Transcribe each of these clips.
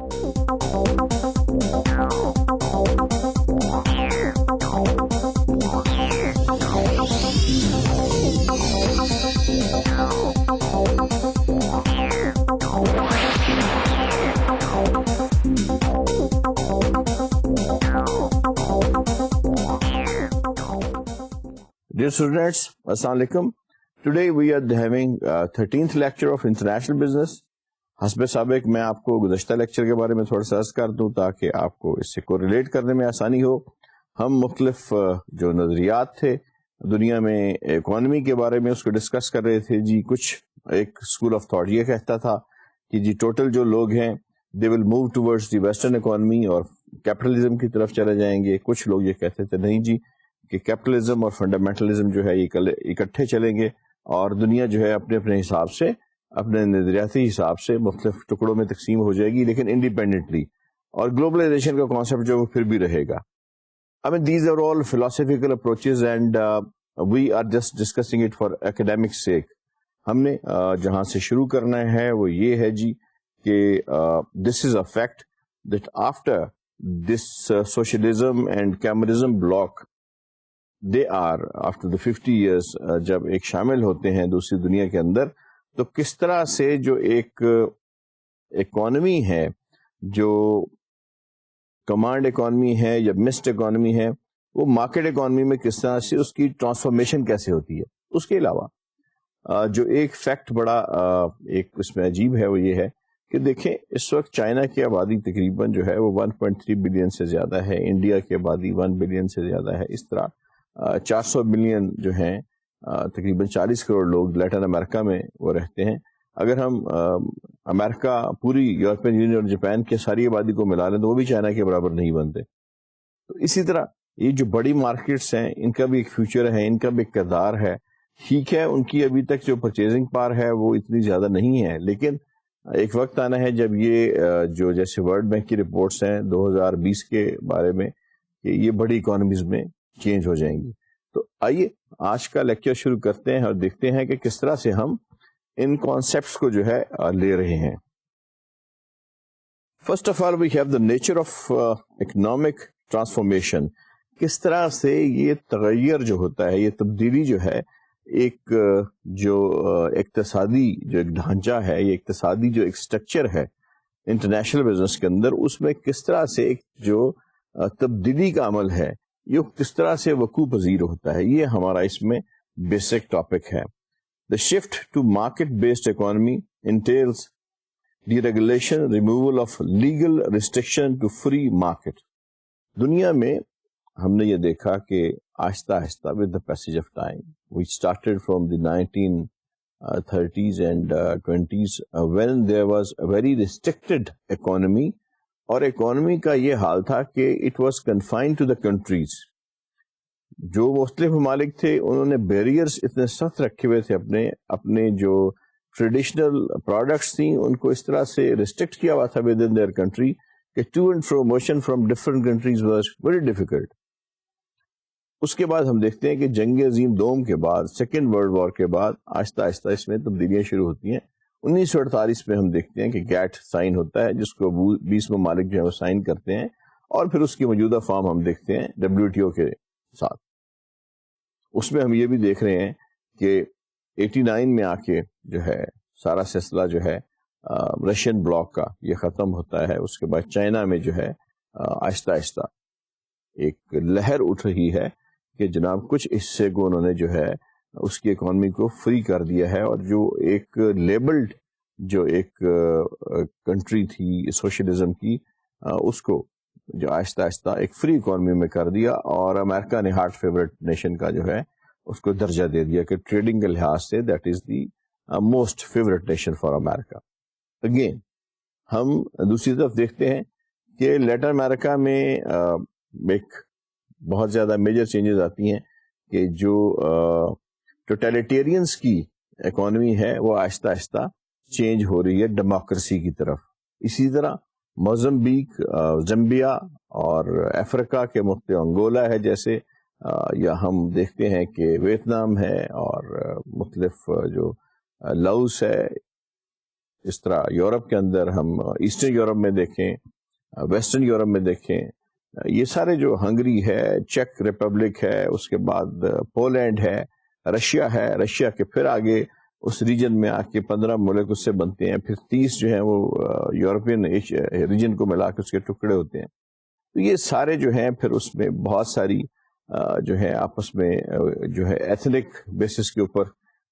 Dear students, Assalamu alaikum. Today we are having 13th lecture of International Business. حسب سابق میں آپ کو گزشتہ لیکچر کے بارے میں تھوڑا سا عرض کر دوں تاکہ آپ کو اس سے کو ریلیٹ کرنے میں آسانی ہو. ہم مختلف جو نظریات تھے دنیا میں اکانومی کے بارے میں اس کو ڈسکس کر رہے تھے. جی کچھ ایک اسکول آف تھاٹ یہ کہتا تھا کہ جی ٹوٹل جو لوگ ہیں they will move towards the western economy اور کیپٹلزم کی طرف چلے جائیں گے. کچھ لوگ یہ کہتے تھے نہیں جی کہ کیپٹلزم اور فنڈامنٹلزم جو ہے یہ اکٹھے چلیں گے اور دنیا جو ہے اپنے اپنے حساب سے اپنے نظریاتی حساب سے مختلف ٹکڑوں میں تقسیم ہو جائے گی لیکن انڈیپینڈنٹلی, اور گلوبلائزیشن کا کانسیپٹ جو وہ پھر بھی رہے گا. I mean these are all philosophical approaches and we are just discussing it for academic sake. ہم نے جہاں سے شروع کرنا ہے وہ یہ ہے جی کہ this is a fact that after this socialism and communism bloc they are after the 50 years جب ایک شامل ہوتے ہیں دوسری دنیا کے اندر تو کس طرح سے جو ایک اکانومی ہے جو کمانڈ اکانومی ہے یا مسڈ اکانومی ہے وہ مارکیٹ اکانومی میں کس طرح سے اس کی ٹرانسفارمیشن کیسے ہوتی ہے. اس کے علاوہ جو ایک فیکٹ بڑا ایک اس میں عجیب ہے وہ یہ ہے کہ دیکھیں اس وقت چائنا کی آبادی تقریباً جو ہے وہ 1.3 بلین سے زیادہ ہے, انڈیا کی آبادی 1 بلین سے زیادہ ہے. اس طرح 400 ملین جو ہیں تقریباً 40 کروڑ لوگ لیٹن امریکہ میں وہ رہتے ہیں. اگر ہم امریکہ پوری یورپین یونین اور جاپان کی ساری آبادی کو ملا لیں تو وہ بھی چائنا کے برابر نہیں بنتے. تو اسی طرح یہ جو بڑی مارکیٹس ہیں ان کا بھی ایک فیوچر ہے, ان کا بھی ایک کردار ہے. ٹھیک ہے ان کی ابھی تک جو پرچیزنگ پاور ہے وہ اتنی زیادہ نہیں ہے لیکن ایک وقت آنا ہے جب یہ جو جیسے ورلڈ بینک کی رپورٹس ہیں 2020 کے بارے میں کہ یہ بڑی اکانومیز میں چینج ہو جائیں گی. تو آئیے آج کا لیکچر شروع کرتے ہیں اور دیکھتے ہیں کہ کس طرح سے ہم ان کانسیپٹس کو جو ہے لے رہے ہیں. First of all we have the nature of economic transformation. کس طرح سے یہ تغیر جو ہوتا ہے, یہ تبدیلی جو ہے ایک جو اقتصادی جو ایک ڈھانچہ ہے, یہ اقتصادی جو ایک سٹرکچر ہے انٹرنیشنل بزنس کے اندر, اس میں کس طرح سے ایک جو تبدیلی کا عمل ہے یہ کس طرح سے وقوع پذیر ہوتا ہے, یہ ہمارا اس میں بیسک ٹاپک ہے. The shift to market-based economy entails deregulation, removal of legal restriction to free market. دنیا میں ہم نے یہ دیکھا کہ آہستہ آہستہ with the passage of time, we started from the 1930s and 20s when there was a very restricted economy, اور اکانومی کا یہ حال تھا کہ it was confined to the countries. جو مختلف ممالک تھے انہوں نے بیریئرز اتنے سخت رکھے ہوئے تھے اپنے جو ٹریڈیشنل پروڈکٹس تھیں ان کو اس طرح سے ریسٹرکٹ کیا ہوا تھا ود ان دیئر کنٹری کہ to and fro motion from different countries was very difficult. اس کے بعد ہم دیکھتے ہیں کہ جنگ عظیم دوم کے بعد, سیکنڈ ورلڈ وار کے بعد آہستہ آہستہ اس میں تبدیلیاں شروع ہوتی ہیں. 1948 میں ہم دیکھتے ہیں کہ گیٹ سائن ہوتا ہے جس کو 20 ممالک جو ہے وہ سائن کرتے ہیں, اور پھر اس کی موجودہ فارم ہم دیکھتے ہیں WTO کے ساتھ. اس میں ہم یہ بھی دیکھ رہے ہیں کہ 89 میں آ کے جو ہے سارا سلسلہ جو ہے رشین بلاک کا یہ ختم ہوتا ہے. اس کے بعد چائنا میں جو ہے آہستہ آہستہ ایک لہر اٹھ رہی ہے کہ جناب کچھ حصے کو انہوں نے جو ہے اس کی اکانومی کو فری کر دیا ہے, اور جو ایک لیبلڈ جو ایک کنٹری تھی سوشلزم کی اس کو جو آہستہ آہستہ ایک فری اکانومی میں کر دیا, اور امریکہ نے ہارٹ فیورٹ نیشن کا جو ہے اس کو درجہ دے دیا کہ ٹریڈنگ کے لحاظ سے that is the most favourite nation for America. Again ہم دوسری طرف دیکھتے ہیں کہ لیٹن امریکہ میں ایک بہت زیادہ میجر چینجز آتی ہیں کہ جو ٹوٹیلیٹیرینس کی اکانومی ہے وہ آہستہ آہستہ چینج ہو رہی ہے ڈیموکریسی کی طرف. اسی طرح موزمبیق, زمبیا اور افریقہ کے مختلف انگولا ہے جیسے, یا ہم دیکھتے ہیں کہ ویتنام ہے اور مختلف جو لاؤس ہے, اس طرح یورپ کے اندر ہم ایسٹرن یورپ میں دیکھیں، ویسٹرن یورپ میں دیکھیں، یہ سارے جو ہنگری ہے، چیک ریپبلک ہے، اس کے بعد پولینڈ ہے، رشیا کے پھر آگے اس ریجن میں آ کے 15 ملک اس سے بنتے ہیں، پھر 30 جو ہیں وہ یورپین ریجن کو ملا کے اس کے ٹکڑے ہوتے ہیں. تو یہ سارے جو ہیں پھر اس میں بہت ساری جو ہے آپس میں جو ہے ایتھنک بیسس کے اوپر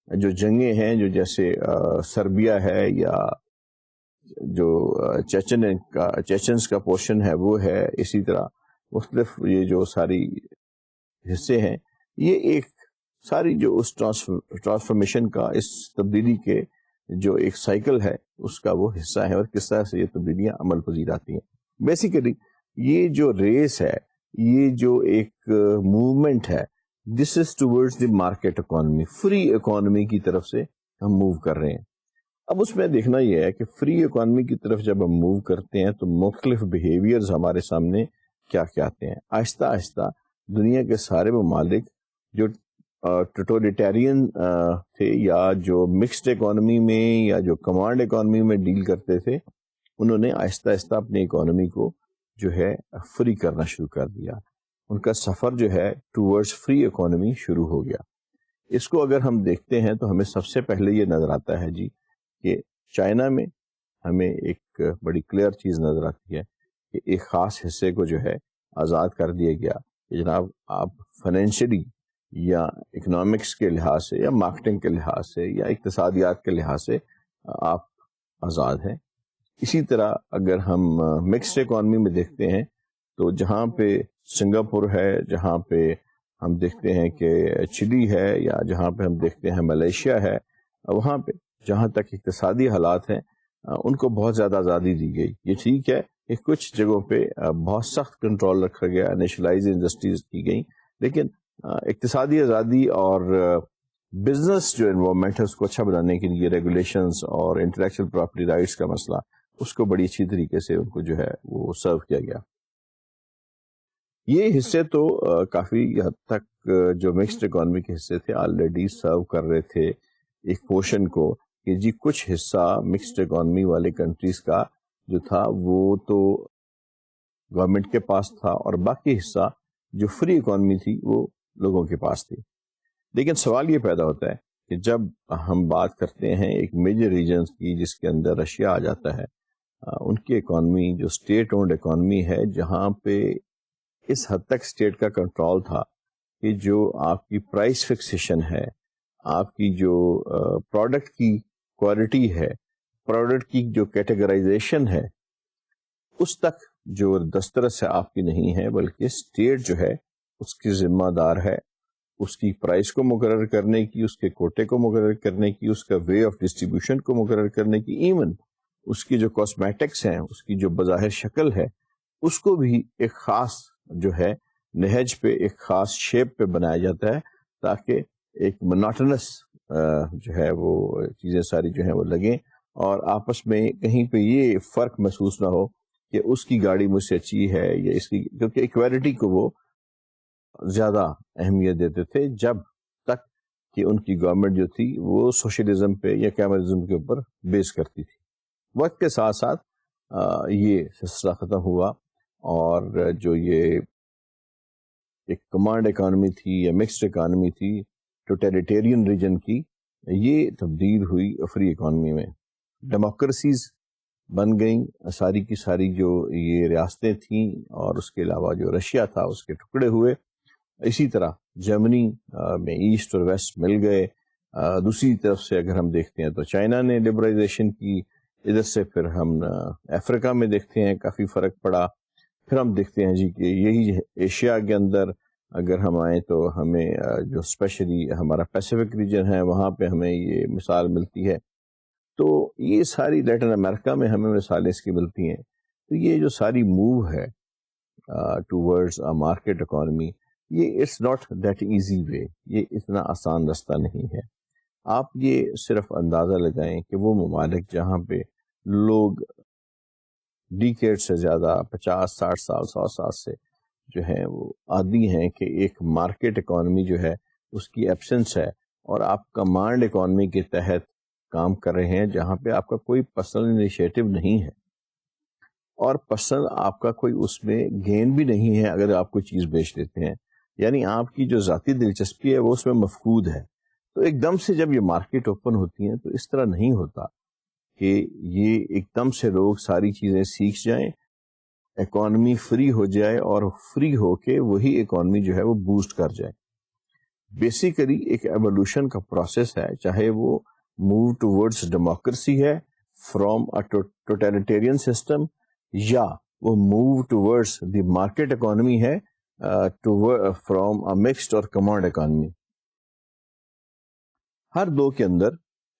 جو جنگیں ہیں، جو جیسے سربیا ہے یا جو چیچنس کا پورشن ہے وہ ہے، اسی طرح مختلف یہ جو ساری حصے ہیں، یہ ایک ساری جو اس ٹرانسفارمیشن کا، اس تبدیلی کے جو ایک سائیکل ہے اس کا وہ حصہ ہے، اور کس طرح سے یہ تبدیلیاں عمل پذیر آتی ہیں. بیسیکلی یہ جو ریس ہے، یہ جو ایک موومنٹ ہے، this is towards the market economy, free economy کی طرف سے ہم موو کر رہے ہیں. اب اس میں دیکھنا یہ ہے کہ فری اکانومی کی طرف جب ہم موو کرتے ہیں تو مختلف بیہیویئرز ہمارے سامنے کیا کیا آتے ہیں. آہستہ آہستہ دنیا کے سارے ممالک جو ٹوٹلیٹیرین تھے، یا جو مکسڈ اکانومی میں یا جو کمانڈ اکانومی میں ڈیل کرتے تھے، انہوں نے آہستہ آہستہ اپنی اکانومی کو جو ہے فری کرنا شروع کر دیا. ان کا سفر جو ہے ٹورڈز فری اکانومی شروع ہو گیا. اس کو اگر ہم دیکھتے ہیں تو ہمیں سب سے پہلے یہ نظر آتا ہے جی کہ چائنا میں ہمیں ایک بڑی کلیئر چیز نظر آتی ہے کہ ایک خاص حصے کو جو ہے آزاد کر دیا گیا کہ جناب آپ فائنینشلی یا اکنامکس کے لحاظ سے یا مارکیٹنگ کے لحاظ سے یا اقتصادیات کے لحاظ سے آپ آزاد ہیں. اسی طرح اگر ہم مکسڈ اکانومی میں دیکھتے ہیں تو جہاں پہ سنگاپور ہے، جہاں پہ ہم دیکھتے ہیں کہ چلی ہے، یا جہاں پہ ہم دیکھتے ہیں ملیشیا ہے، وہاں پہ جہاں تک اقتصادی حالات ہیں ان کو بہت زیادہ آزادی دی گئی. یہ ٹھیک ہے کہ کچھ جگہوں پہ بہت سخت کنٹرول رکھا گیا، نیشنلائز انڈسٹریز کی گئیں، لیکن اقتصادی آزادی اور بزنس جو انوائرمنٹ ہے اس کو اچھا بنانے کے لیے ریگولیشنز اور انٹلیکچوئل پراپرٹی رائٹس کا مسئلہ، اس کو بڑی اچھی طریقے سے ان کو جو ہے وہ سرو کیا گیا. یہ حصے تو کافی حد تک جو مکسڈ اکانومی کے حصے تھے آلریڈی سرو کر رہے تھے ایک پورشن کو، کہ جی کچھ حصہ مکسڈ اکانومی والے کنٹریز کا جو تھا وہ تو گورنمنٹ کے پاس تھا، اور باقی حصہ جو فری اکانومی تھی وہ لوگوں کے پاس تھی. لیکن سوال یہ پیدا ہوتا ہے کہ جب ہم بات کرتے ہیں ایک میجر ریجنز کی جس کے اندر رشیا آ جاتا ہے، ان کی اکانومی جو اسٹیٹ اونڈ اکانومی ہے، جہاں پہ اس حد تک اسٹیٹ کا کنٹرول تھا کہ جو آپ کی پرائس فکسیشن ہے، آپ کی جو پروڈکٹ کی کوالٹی ہے، پروڈکٹ کی جو کیٹیگرائزیشن ہے، اس تک جو دسترس ہے آپ کی نہیں ہے، بلکہ اسٹیٹ جو ہے اس کی ذمہ دار ہے اس کی پرائس کو مقرر کرنے کی، اس کے کوٹے کو مقرر کرنے کی، اس کا وے آف ڈسٹریبیوشن کو مقرر کرنے کی، ایون اس کی جو کاسمیٹکس ہیں، اس کی جو بظاہر شکل ہے، اس کو بھی ایک خاص جو ہے نہج پہ، ایک خاص شیپ پہ بنایا جاتا ہے تاکہ ایک مناٹنس جو ہے وہ چیزیں ساری جو ہیں وہ لگیں، اور آپس میں کہیں پہ یہ فرق محسوس نہ ہو کہ اس کی گاڑی مجھ سے اچھی ہے یا اس کی، کیونکہ ایکویلٹی کو وہ زیادہ اہمیت دیتے تھے جب تک کہ ان کی گورنمنٹ جو تھی وہ سوشلزم پہ یا کیمرزم کے اوپر بیس کرتی تھی. وقت کے ساتھ ساتھ یہ سلسلہ ختم ہوا، اور جو یہ ایک کمانڈ اکانومی تھی یا مکسڈ اکانومی تھی ٹوٹلیٹیرین ریجن کی، یہ تبدیل ہوئی فری اکانومی میں. ڈیموکریسیز بن گئیں ساری کی ساری، جو یہ ریاستیں تھیں، اور اس کے علاوہ جو رشیا تھا اس کے ٹکڑے ہوئے. اسی طرح جرمنی میں ایسٹ اور ویسٹ مل گئے. دوسری طرف سے اگر ہم دیکھتے ہیں تو چائنا نے لبرائزیشن کی، ادھر سے پھر ہم افریقہ میں دیکھتے ہیں کافی فرق پڑا. پھر ہم دیکھتے ہیں جی کہ یہی ایشیا کے اندر اگر ہم آئیں تو ہمیں جو اسپیشلی ہمارا پیسیفک ریجن ہے وہاں پہ ہمیں یہ مثال ملتی ہے. تو یہ ساری لیٹن امریکہ میں ہمیں مثالیں اس کی ملتی ہیں. تو یہ جو ساری موو ہے ٹورڈز مارکیٹ اکانومی، یہ it's not that easy way, یہ اتنا آسان رستہ نہیں ہے. آپ یہ صرف اندازہ لگائیں کہ وہ ممالک جہاں پہ لوگ ڈیکیڈ سے زیادہ 50 60 سال 100 سال سے جو ہیں وہ عادی ہیں کہ ایک مارکیٹ اکانومی جو ہے اس کی ایبسنس ہے، اور آپ کمانڈ اکانومی کے تحت کام کر رہے ہیں جہاں پہ آپ کا کوئی پرسنل انیشیٹو نہیں ہے اور پرسنل آپ کا کوئی اس میں گین بھی نہیں ہے اگر آپ کوئی چیز بیچ دیتے ہیں, یعنی آپ کی جو ذاتی دلچسپی ہے وہ اس میں مفقود ہے. تو ایک دم سے جب یہ مارکیٹ اوپن ہوتی ہیں تو اس طرح نہیں ہوتا کہ یہ ایک دم سے لوگ ساری چیزیں سیکھ جائیں, اکانومی فری ہو جائے اور فری ہو کے وہی اکانومی جو ہے وہ بوسٹ کر جائے. بیسیکلی ایک ایوولوشن کا پروسیس ہے, چاہے وہ موو ٹورڈز ڈیموکریسی ہے فرام ٹوٹیلیٹیرین سسٹم, یا وہ move towards the market economy ہے فرام مکسڈ اور کمانڈ اکانومی. ہر دو کے اندر,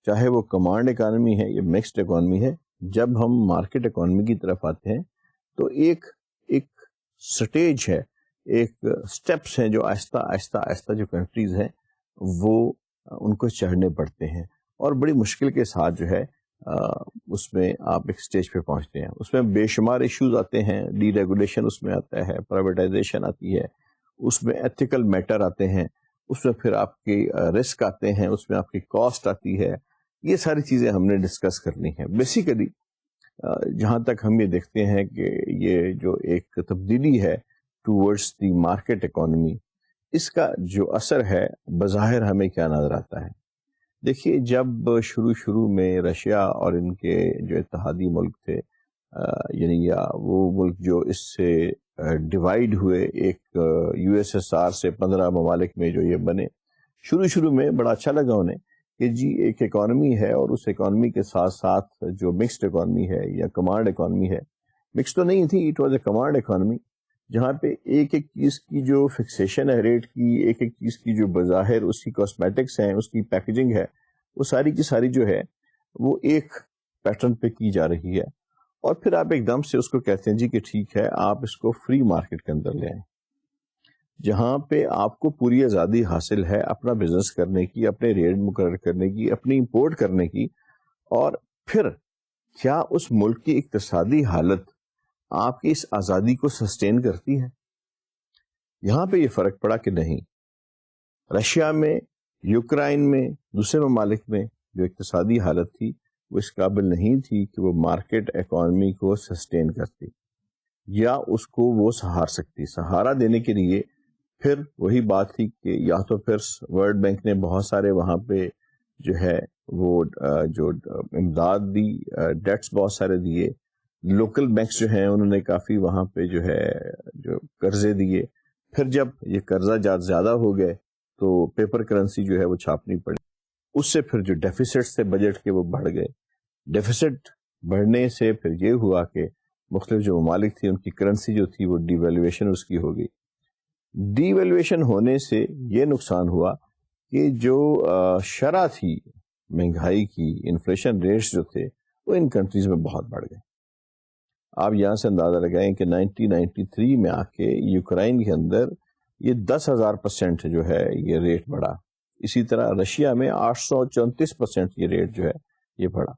چاہے وہ کمانڈ اکانومی ہے یا مکسڈ اکانومی ہے, جب ہم مارکیٹ اکانومی کی طرف آتے ہیں تو ایک سٹیج ہے, ایک سٹیپس ہیں جو آہستہ آہستہ آہستہ جو کنٹریز ہیں وہ ان کو چڑھنے پڑتے ہیں, اور بڑی مشکل کے ساتھ جو ہے اس میں آپ ایک سٹیج پہ پہنچتے ہیں. اس میں بے شمار ایشوز آتے ہیں, ڈی ریگولیشن اس میں آتا ہے, پرائیویٹائزیشن آتی ہے, اس میں ایتھیکل میٹر آتے ہیں, اس میں پھر آپ کے رسک آتے ہیں, اس میں آپ کی کاسٹ آتی ہے. یہ ساری چیزیں ہم نے ڈسکس کرنی ہے. بیسیکلی جہاں تک ہم یہ دیکھتے ہیں کہ یہ جو ایک تبدیلی ہے ٹورڈز دی مارکیٹ اکانومی, اس کا جو اثر ہے بظاہر ہمیں کیا نظر آتا ہے. دیکھیے, جب شروع میں رشیا اور ان کے جو اتحادی ملک تھے, یعنی یا وہ ملک جو اس سے ڈیوائیڈ ہوئے, ایک یو ایس ایس آر سے 15 ممالک میں جو یہ بنے, شروع میں بڑا اچھا لگا انہیں کہ جی ایک اکانومی ہے, اور اس اکانومی کے ساتھ ساتھ جو مکسڈ اکانومی ہے یا کمانڈ اکانومی ہے, مکس تو نہیں تھی, it was a command economy, جہاں پہ ایک چیز کی جو فکسیشن ہے ریٹ کی, ایک چیز کی جو بظاہر اس کی کاسمیٹکس ہیں, اس کی پیکیجنگ ہے, وہ ساری کی ساری جو ہے وہ ایک پیٹرن پہ کی جا رہی ہے. اور پھر آپ ایک دم سے اس کو کہتے ہیں جی کہ ٹھیک ہے, آپ اس کو فری مارکیٹ کے اندر لے آئیں, جہاں پہ آپ کو پوری آزادی حاصل ہے اپنا بزنس کرنے کی, اپنے ریٹ مقرر کرنے کی, اپنی امپورٹ کرنے کی. اور پھر کیا اس ملک کی اقتصادی حالت آپ کی اس آزادی کو سسٹین کرتی ہے؟ یہاں پہ یہ فرق پڑا کہ نہیں. رشیا میں, یوکرائن میں, دوسرے ممالک میں جو اقتصادی حالت تھی وہ اس قابل نہیں تھی کہ وہ مارکیٹ اکانومی کو سسٹین کرتی یا اس کو وہ سہار سکتی. سہارا دینے کے لیے پھر وہی بات تھی کہ یا تو پھر ورلڈ بینک نے بہت سارے وہاں پہ جو ہے وہ جو امداد دی, ڈیٹس بہت سارے دیے, لوکل بینکس جو ہیں انہوں نے کافی وہاں پہ جو ہے جو قرضے دیے. پھر جب یہ قرضہ زیادہ ہو گئے تو پیپر کرنسی جو ہے وہ چھاپنی پڑی, اس سے پھر جو ڈیفیسٹ تھے بجٹ کے وہ بڑھ گئے. ڈیفیسٹ بڑھنے سے پھر یہ ہوا کہ مختلف جو ممالک تھی ان کی کرنسی جو تھی وہ ڈی ویلیویشن اس کی ہو گئی. ڈی ویلیویشن ہونے سے یہ نقصان ہوا کہ جو شرح تھی مہنگائی کی, انفلیشن ریٹس جو تھے وہ ان کنٹریز میں بہت بڑھ گئے. آپ یہاں سے اندازہ لگائیں کہ 1993 میں آ کے یوکرائن کے اندر یہ 10,000% جو ہے یہ ریٹ بڑھا. اسی طرح رشیا میں 834% یہ ریٹ جو ہے یہ بڑھا.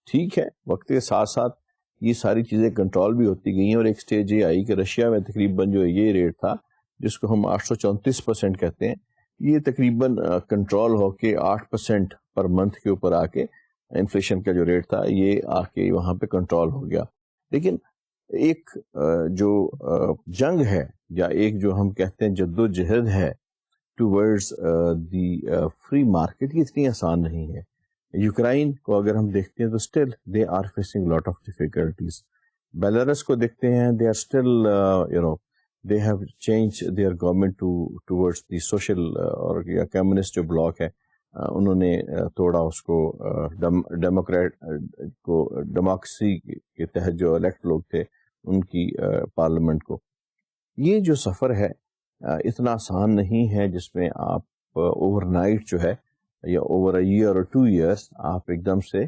ٹھیک ہے, وقت کے ساتھ ساتھ یہ ساری چیزیں کنٹرول بھی ہوتی گئی ہیں, اور ایک سٹیج یہ آئی کہ رشیا میں تقریباً جو یہ ریٹ تھا جس کو ہم 834% کہتے ہیں, یہ تقریباً کنٹرول ہو کے 8% پر منتھ کے اوپر آ کے انفلیشن کا جو ریٹ تھا یہ آ کے وہاں پہ کنٹرول ہو گیا. لیکن ایک جو جنگ ہے یا ایک جو ہم کہتے ہیں جد و جہد ہے ٹورڈز دی فری مارکیٹ, یہ اتنی آسان نہیں ہے. یوکرائن کو اگر ہم دیکھتے ہیں تو still they are facing lot of difficulties. Belarus کو دیکھتے ہیں, they are still they have change their government towards the social اور یا کمیونسٹ جو بلاک ہے انہوں نے توڑا اس کو, ڈیموکریٹ کو ڈیموکریسی کے تحت جو الیکٹ لوگ تھے ان کی پارلیمنٹ کو. یہ جو سفر ہے اتنا آسان نہیں ہے جس میں آپ اوور نائٹ جو ہے یا اوور اے ایئر اور 2 ایئرس آپ ایک دم سے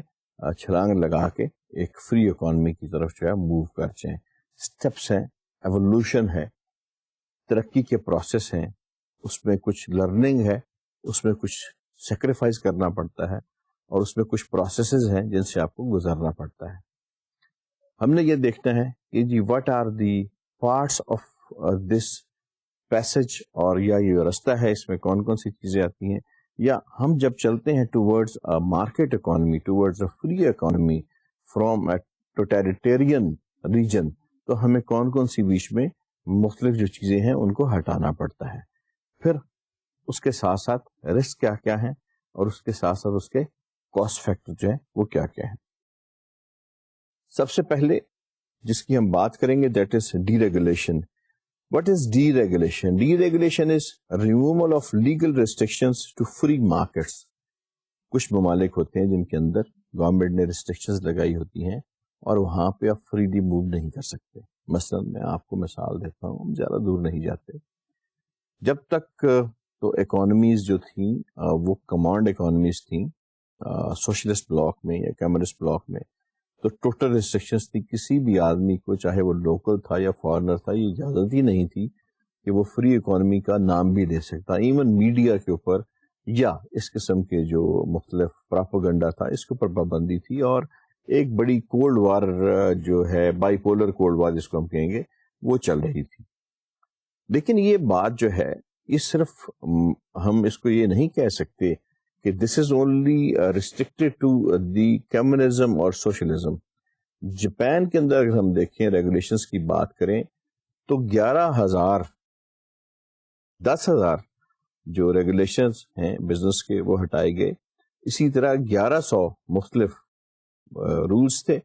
چھلانگ لگا کے ایک فری اکانومی کی طرف جو ہے موو کر جائیں. سٹیپس ہیں, ایوولوشن ہے, ترقی کے پروسیس ہیں, اس میں کچھ لرننگ ہے, اس میں کچھ سیکریفائز کرنا پڑتا ہے, اور اس میں کچھ پروسیسز ہیں جن سے آپ کو گزرنا پڑتا ہے. ہم نے یہ دیکھنا ہے کہ جی what are the parts of this passage, اور یا یہ راستہ ہے اس میں کون کون سی چیزیں آتی ہیں. یا ہم جب چلتے ہیں towards market economy, towards free economy from a totalitarian region, تو ہمیں کون کون سی بیچ میں مختلف جو چیزیں ہیں ان کو ہٹانا پڑتا ہے. پھر اس کے ساتھ ساتھ رسک کیا کیا ہیں, اور اس کے ساتھ ساتھ اس کے کاسٹ فیکٹر جو ہیں وہ کیا کیا ہیں. سب سے پہلے جس کی ہم بات کریں گے that is D regulation. What is deregulation? Deregulation is removal of legal restrictions to free markets. کچھ ممالک ہوتے ہیں جن کے اندر گورنمنٹ نے ریسٹرکشنز لگائی ہوتی ہیں اور وہاں پہ آپ فریلی موو نہیں کر سکتے. مثلا میں آپ کو مثال دیتا ہوں, ہم زیادہ دور نہیں جاتے. جب تک تو اکانومیز جو تھیں وہ کمانڈ اکانومیز تھیں سوشلسٹ بلاک میں یا کمیونسٹ بلاک میں, تو ٹوٹل ریسٹرکشنز تھی. کسی بھی آدمی کو, چاہے وہ لوکل تھا یا فارنر تھا, یہ اجازت ہی نہیں تھی کہ وہ فری اکانومی کا نام بھی لے سکتا. ایون میڈیا کے اوپر یا اس قسم کے جو مختلف پراپوگنڈا تھا اس کے اوپر پابندی تھی, اور ایک بڑی کولڈ وار جو ہے, بائی پولر کولڈ وار جس کو ہم کہیں گے, وہ چل رہی تھی. لیکن یہ بات جو ہے یہ صرف ہم اس کو یہ نہیں کہہ سکتے کہ this is only restricted to the communism اور سوشلزم. جاپان کے اندر اگر ہم دیکھیں ریگولیشنز کی بات کریں تو 10,000 جو ریگولیشنز ہیں بزنس کے وہ ہٹائے گئے. اسی طرح 1100 مختلف رولز تھے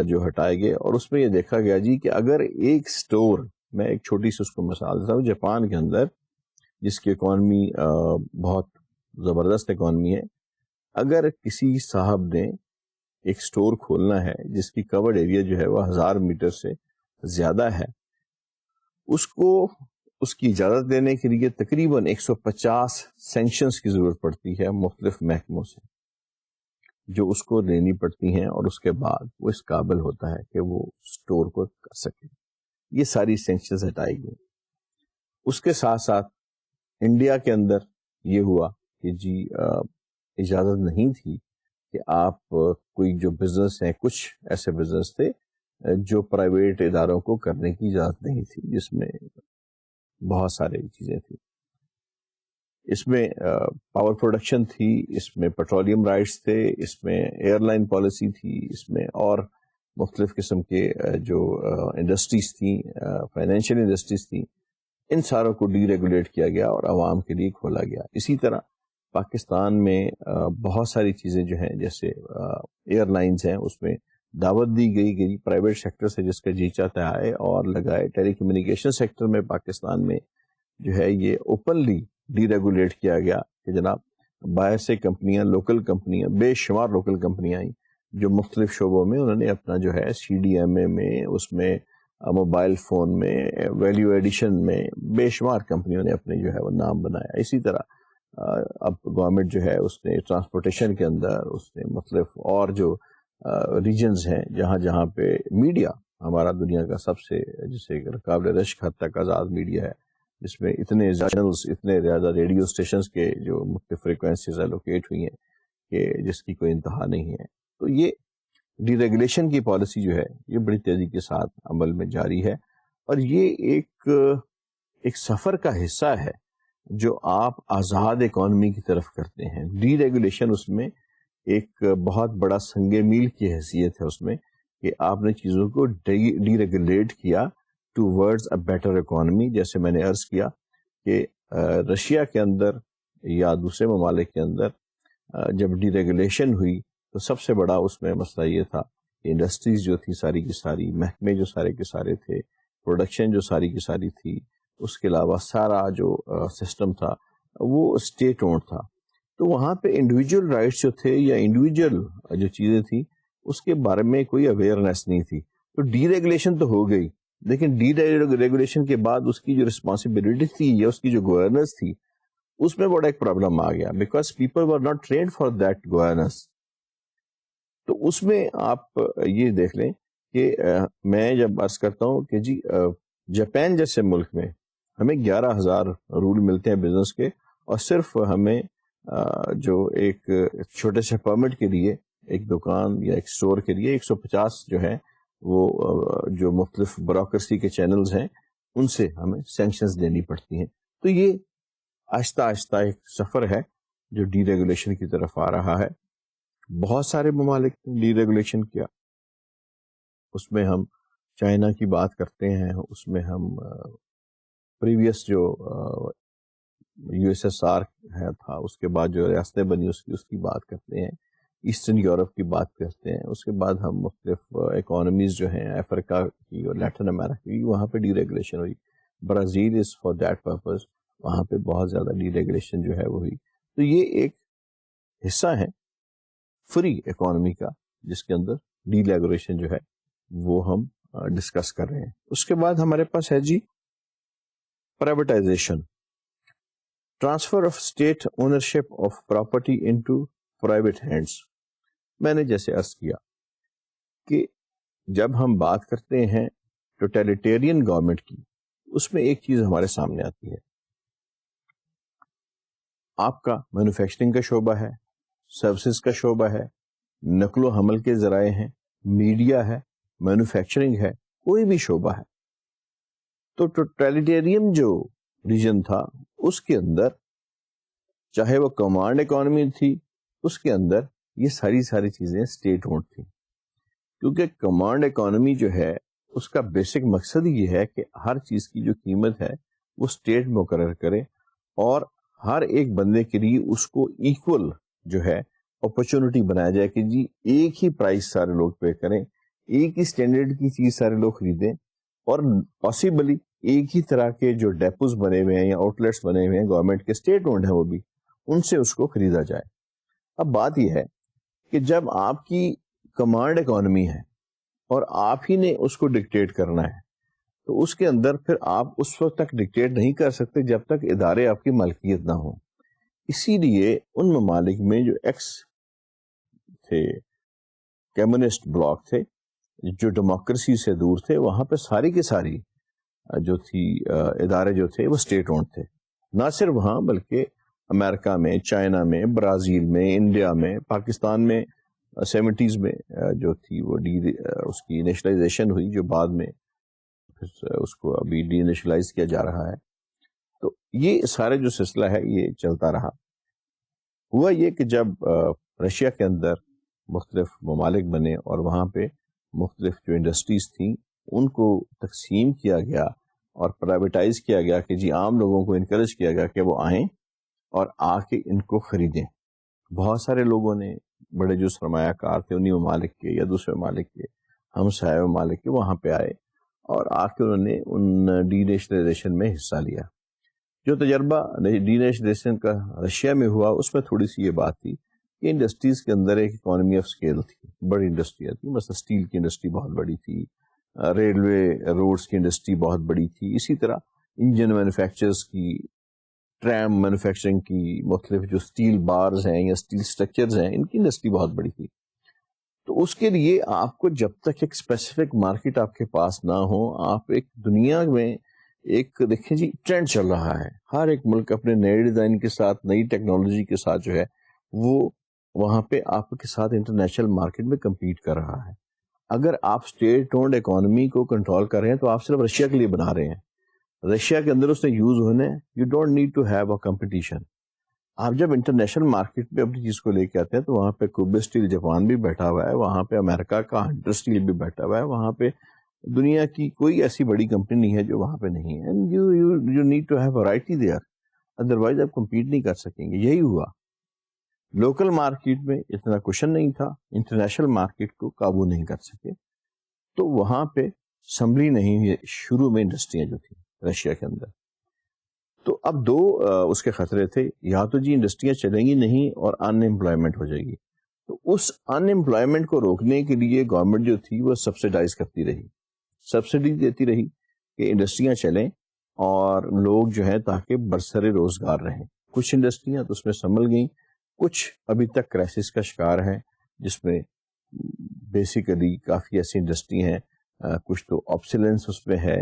جو ہٹائے گئے, اور اس میں یہ دیکھا گیا جی کہ اگر ایک سٹور, میں ایک چھوٹی سی اس کو مثال دیتا ہوں, جاپان کے اندر جس کی اکانومی بہت زبردست اکانومی ہے, اگر کسی صاحب نے ایک سٹور کھولنا ہے جس کی کورڈ ایریا جو ہے وہ 1000 میٹر سے زیادہ ہے, اس کو اس کی اجازت دینے کے لیے تقریباً 150 سینکشنز کی ضرورت پڑتی ہے مختلف محکموں سے, جو اس کو لینی پڑتی ہیں, اور اس کے بعد وہ اس قابل ہوتا ہے کہ وہ سٹور کو کر سکے. یہ ساری سینکشنز ہٹائی گئی. اس کے ساتھ ساتھ انڈیا کے اندر یہ ہوا کہ جی اجازت نہیں تھی کہ آپ کوئی جو بزنس ہیں, کچھ ایسے بزنس تھے جو پرائیویٹ اداروں کو کرنے کی اجازت نہیں تھی, جس میں بہت ساری چیزیں تھیں. اس میں پاور پروڈکشن تھی, اس میں پیٹرولیم رائٹس تھے, اس میں ایئر لائن پالیسی تھی, اس میں اور مختلف قسم کے جو انڈسٹریز تھیں, فائنینشیل انڈسٹریز تھیں, ان ساروں کو ڈی ریگولیٹ کیا گیا اور عوام کے لیے کھولا گیا. اسی طرح پاکستان میں بہت ساری چیزیں جو ہیں, جیسے ایئر لائنز ہیں, اس میں دعوت دی گئی کہ پرائیویٹ سیکٹر سے جس کا جی چاہتا ہے آئے اور لگائے. ٹیلی کمیونیکیشن سیکٹر میں پاکستان میں جو ہے یہ اوپنلی ڈی ریگولیٹ کیا گیا کہ جناب باہر سے کمپنیاں, لوکل کمپنیاں, بے شمار لوکل کمپنیاں آئیں جو مختلف شعبوں میں انہوں نے اپنا جو ہے سی ڈی ایم اے میں, اس میں موبائل فون میں, ویلیو ایڈیشن میں بے شمار کمپنیوں نے اپنے جو ہے وہ نام بنایا. اسی طرح اب گورنمنٹ جو ہے اس نے ٹرانسپورٹیشن کے اندر اس نے مختلف اور جو ریجنز ہیں جہاں جہاں پہ میڈیا ہمارا دنیا کا سب سے جسے قابل رشک حد تک آزاد میڈیا ہے, جس میں اتنے چینلز, اتنے زیادہ ریڈیو اسٹیشنز کے جو مختلف فریکوینسیز الوکیٹ ہوئی ہیں کہ جس کی کوئی انتہا نہیں ہے. تو یہ ڈی ریگولیشن کی پالیسی جو ہے یہ بڑی تیزی کے ساتھ عمل میں جاری ہے, اور یہ ایک سفر کا حصہ ہے جو آپ آزاد اکانومی کی طرف کرتے ہیں. ڈی ریگولیشن اس میں ایک بہت بڑا سنگ میل کی حیثیت ہے اس میں, کہ آپ نے چیزوں کو ڈی ریگولیٹ کیا towards a better economy. جیسے میں نے عرض کیا کہ رشیا کے اندر یا دوسرے ممالک کے اندر جب ڈی ریگولیشن ہوئی تو سب سے بڑا اس میں مسئلہ یہ تھا کہ انڈسٹریز جو تھی ساری کی ساری, محکمے جو سارے کے سارے تھے, پروڈکشن جو ساری کی ساری تھی, اس کے علاوہ سارا جو سسٹم تھا وہ اسٹیٹ اونڈ تھا. تو وہاں پہ انڈیویجول رائٹس جو تھے یا انڈیویجول جو چیزیں تھیں اس کے بارے میں کوئی اویئرنیس نہیں تھی. تو ڈی ریگولیشن تو ہو گئی, لیکن ڈی ریگولیشن کے بعد اس کی جو رسپانسبلٹی تھی یا اس کی جو گورننس تھی اس میں بڑا ایک پرابلم آ گیا, because people were not trained for that governance. تو اس میں آپ یہ دیکھ لیں کہ میں جب عرض کرتا ہوں کہ جی جاپان جیسے ملک میں ہمیں 11,000 رول ملتے ہیں بزنس کے, اور صرف ہمیں جو ایک چھوٹے سے پرمٹ کے لیے ایک دکان یا ایک سٹور کے لیے 150 جو ہے وہ جو مختلف بروکریسی کے چینلز ہیں ان سے ہمیں سینکشنز دینی پڑتی ہیں. تو یہ آہستہ آہستہ ایک سفر ہے جو ڈی ریگولیشن کی طرف آ رہا ہے. بہت سارے ممالک نے ڈی ریگولیشن کیا. اس میں ہم چائنا کی بات کرتے ہیں, اس میں ہم پریویس جو یو ایس ایس آر تھا اس کے بعد جو ریاستیں بنی اس کی بات کرتے ہیں, ایسٹرن یورپ کی بات کرتے ہیں. اس کے بعد ہم مختلف اکانومیز جو ہیں افریقہ کی اور لیٹن امریکہ کی, وہاں پہ ڈی ریگولیشن ہوئی. Brazil is for that purpose, وہاں پہ بہت زیادہ ڈی ریگولیشن جو ہے وہ ہوئی. تو یہ ایک حصہ ہے فری اکانومی کا جس کے اندر ڈی ریگولیشن جو ہے وہ ہم ڈسکس کر رہے ہیں. اس کے بعد ہمارے پاس ہے جی privatisation, transfer of state ownership of property into private hands. میں نے جیسے عرض کیا کہ جب ہم بات کرتے ہیں ٹوٹیلیٹیرین گورنمنٹ کی, اس میں ایک چیز ہمارے سامنے آتی ہے. آپ کا مینوفیکچرنگ کا شعبہ ہے, سروسز کا شعبہ ہے, نقل و حمل کے ذرائع ہیں, میڈیا ہے, مینوفیکچرنگ ہے, کوئی بھی شعبہ ہے. تو ٹوٹیلیٹیرین جو ریجن تھا اس کے اندر چاہے وہ کمانڈ اکانومی تھی, اس کے اندر یہ ساری چیزیں اسٹیٹ اونڈ تھیں. کیونکہ کمانڈ اکانومی جو ہے اس کا بیسک مقصد یہ ہے کہ ہر چیز کی جو قیمت ہے وہ اسٹیٹ مقرر کرے اور ہر ایک بندے کے لیے اس کو ایکول جو ہے اپرچونٹی بنایا جائے کہ جی ایک ہی پرائس سارے لوگ پے کریں, ایک ہی اسٹینڈرڈ کی چیز سارے لوگ خریدیں, اور پاسبلی ایک ہی طرح کے جو ڈیپوز بنے ہوئے ہیں یا آؤٹ لیٹس بنے ہوئے ہیں گورنمنٹ کے, اسٹیٹ اونڈ ہیں وہ بھی, ان سے اس کو خریدا جائے. اب بات یہ ہے کہ جب آپ کی کمانڈ اکانومی ہے اور آپ ہی نے اس کو ڈکٹیٹ کرنا ہے, تو اس کے اندر پھر آپ اس وقت تک ڈکٹیٹ نہیں کر سکتے جب تک ادارے آپ کی ملکیت نہ ہوں. اسی لیے ان ممالک میں جو ایکس تھے کمیونسٹ بلاک تھے, جو ڈیموکریسی سے دور تھے, وہاں پہ ساری کی ساری جو تھی ادارے جو تھے وہ اسٹیٹ اونڈ تھے. نہ صرف وہاں بلکہ امریکہ میں, چائنا میں, برازیل میں, انڈیا میں, پاکستان میں 70s میں جو تھی وہ اس کی نیشنلائزیشن ہوئی, جو بعد میں پھر اس کو ابھی ڈی نیشنلائز کیا جا رہا ہے. تو یہ سارے جو سلسلہ ہے یہ چلتا رہا. ہوا یہ کہ جب رشیا کے اندر مختلف ممالک بنے اور وہاں پہ مختلف جو انڈسٹریز تھیں ان کو تقسیم کیا گیا اور پرائیویٹائز کیا گیا کہ جی عام لوگوں کو انکریج کیا گیا کہ وہ آئیں اور آ کے ان کو خریدیں. بہت سارے لوگوں نے, بڑے جو سرمایہ کار تھے انہی ممالک کے یا دوسرے ممالک کے, ہم سایہ ممالک کے, وہاں پہ آئے اور آ کے انہوں نے ان ڈی نیشنلائزیشن میں حصہ لیا. جو تجربہ ڈی نیشنلائزیشن کا رشیا میں ہوا اس میں تھوڑی سی یہ بات تھی کہ انڈسٹریز کے اندر ایک اکانومی آف اسکیل تھی, بڑی انڈسٹریاں تھیں. مثلا اسٹیل کی انڈسٹری بہت بڑی تھی, ریلوے روڈز کی انڈسٹری بہت بڑی تھی, اسی طرح انجن مینوفیکچرز کی, ٹرام مینوفیکچرنگ کی, مختلف جو اسٹیل بارز ہیں یا اسٹیل اسٹرکچرز ہیں, ان کی انڈسٹری بہت بڑی تھی. تو اس کے لیے آپ کو جب تک ایک اسپیسیفک مارکیٹ آپ کے پاس نہ ہو, آپ ایک دنیا میں ایک دیکھیں جی ٹرینڈ چل رہا ہے, ہر ایک ملک اپنے نئے ڈیزائن کے ساتھ, نئی ٹیکنالوجی کے ساتھ جو ہے وہ وہاں پہ آپ کے ساتھ انٹرنیشنل مارکیٹ میں کمپیٹ کر رہا ہے. اگر آپ اسٹیٹ اونڈ اکانومی کو کنٹرول کر رہے ہیں تو آپ صرف رشیا کے لیے بنا رہے ہیں. رشیا کے اندر اس نے یوز ہونے, you don't need to have a competition. آپ جب انٹرنیشنل مارکیٹ پہ اپنی چیز کو لے کے آتے ہیں تو وہاں پہ کوبے اسٹیل جاپان بھی بیٹھا ہوا ہے, وہاں پہ امریکہ کا ہنٹر اسٹیل بھی بیٹھا ہوا ہے, وہاں پہ دنیا کی کوئی ایسی بڑی کمپنی نہیں ہے جو وہاں پہ نہیں ہے. You need to have variety there, otherwise آپ کمپیٹ نہیں کر سکیں گے. یہی ہوا. لوکل مارکیٹ میں اتنا کوشن نہیں تھا, انٹرنیشنل مارکیٹ کو قابو نہیں کر سکے, تو وہاں پہ سنبھلی نہیں ہوئی شروع میں انڈسٹریاں جو تھیں رشیا کے اندر. تو اب دو اس کے خطرے تھے, یا تو جی انڈسٹریاں چلیں گی نہیں اور ان امپلائمنٹ ہو جائے گی. تو اس ان امپلائمنٹ کو روکنے کے لیے گورنمنٹ جو تھی وہ سبسیڈائز کرتی رہی, سبسڈی دیتی رہی کہ انڈسٹریاں چلیں اور لوگ جو ہے تاکہ برسر روزگار رہیں. کچھ انڈسٹریاں تو اس میں سنبھل گئیں, کچھ ابھی تک کرائسس کا شکار ہیں, جس میں بیسیکلی کافی ایسی انڈسٹری ہیں, کچھ تو آبسیلنس اس میں ہے,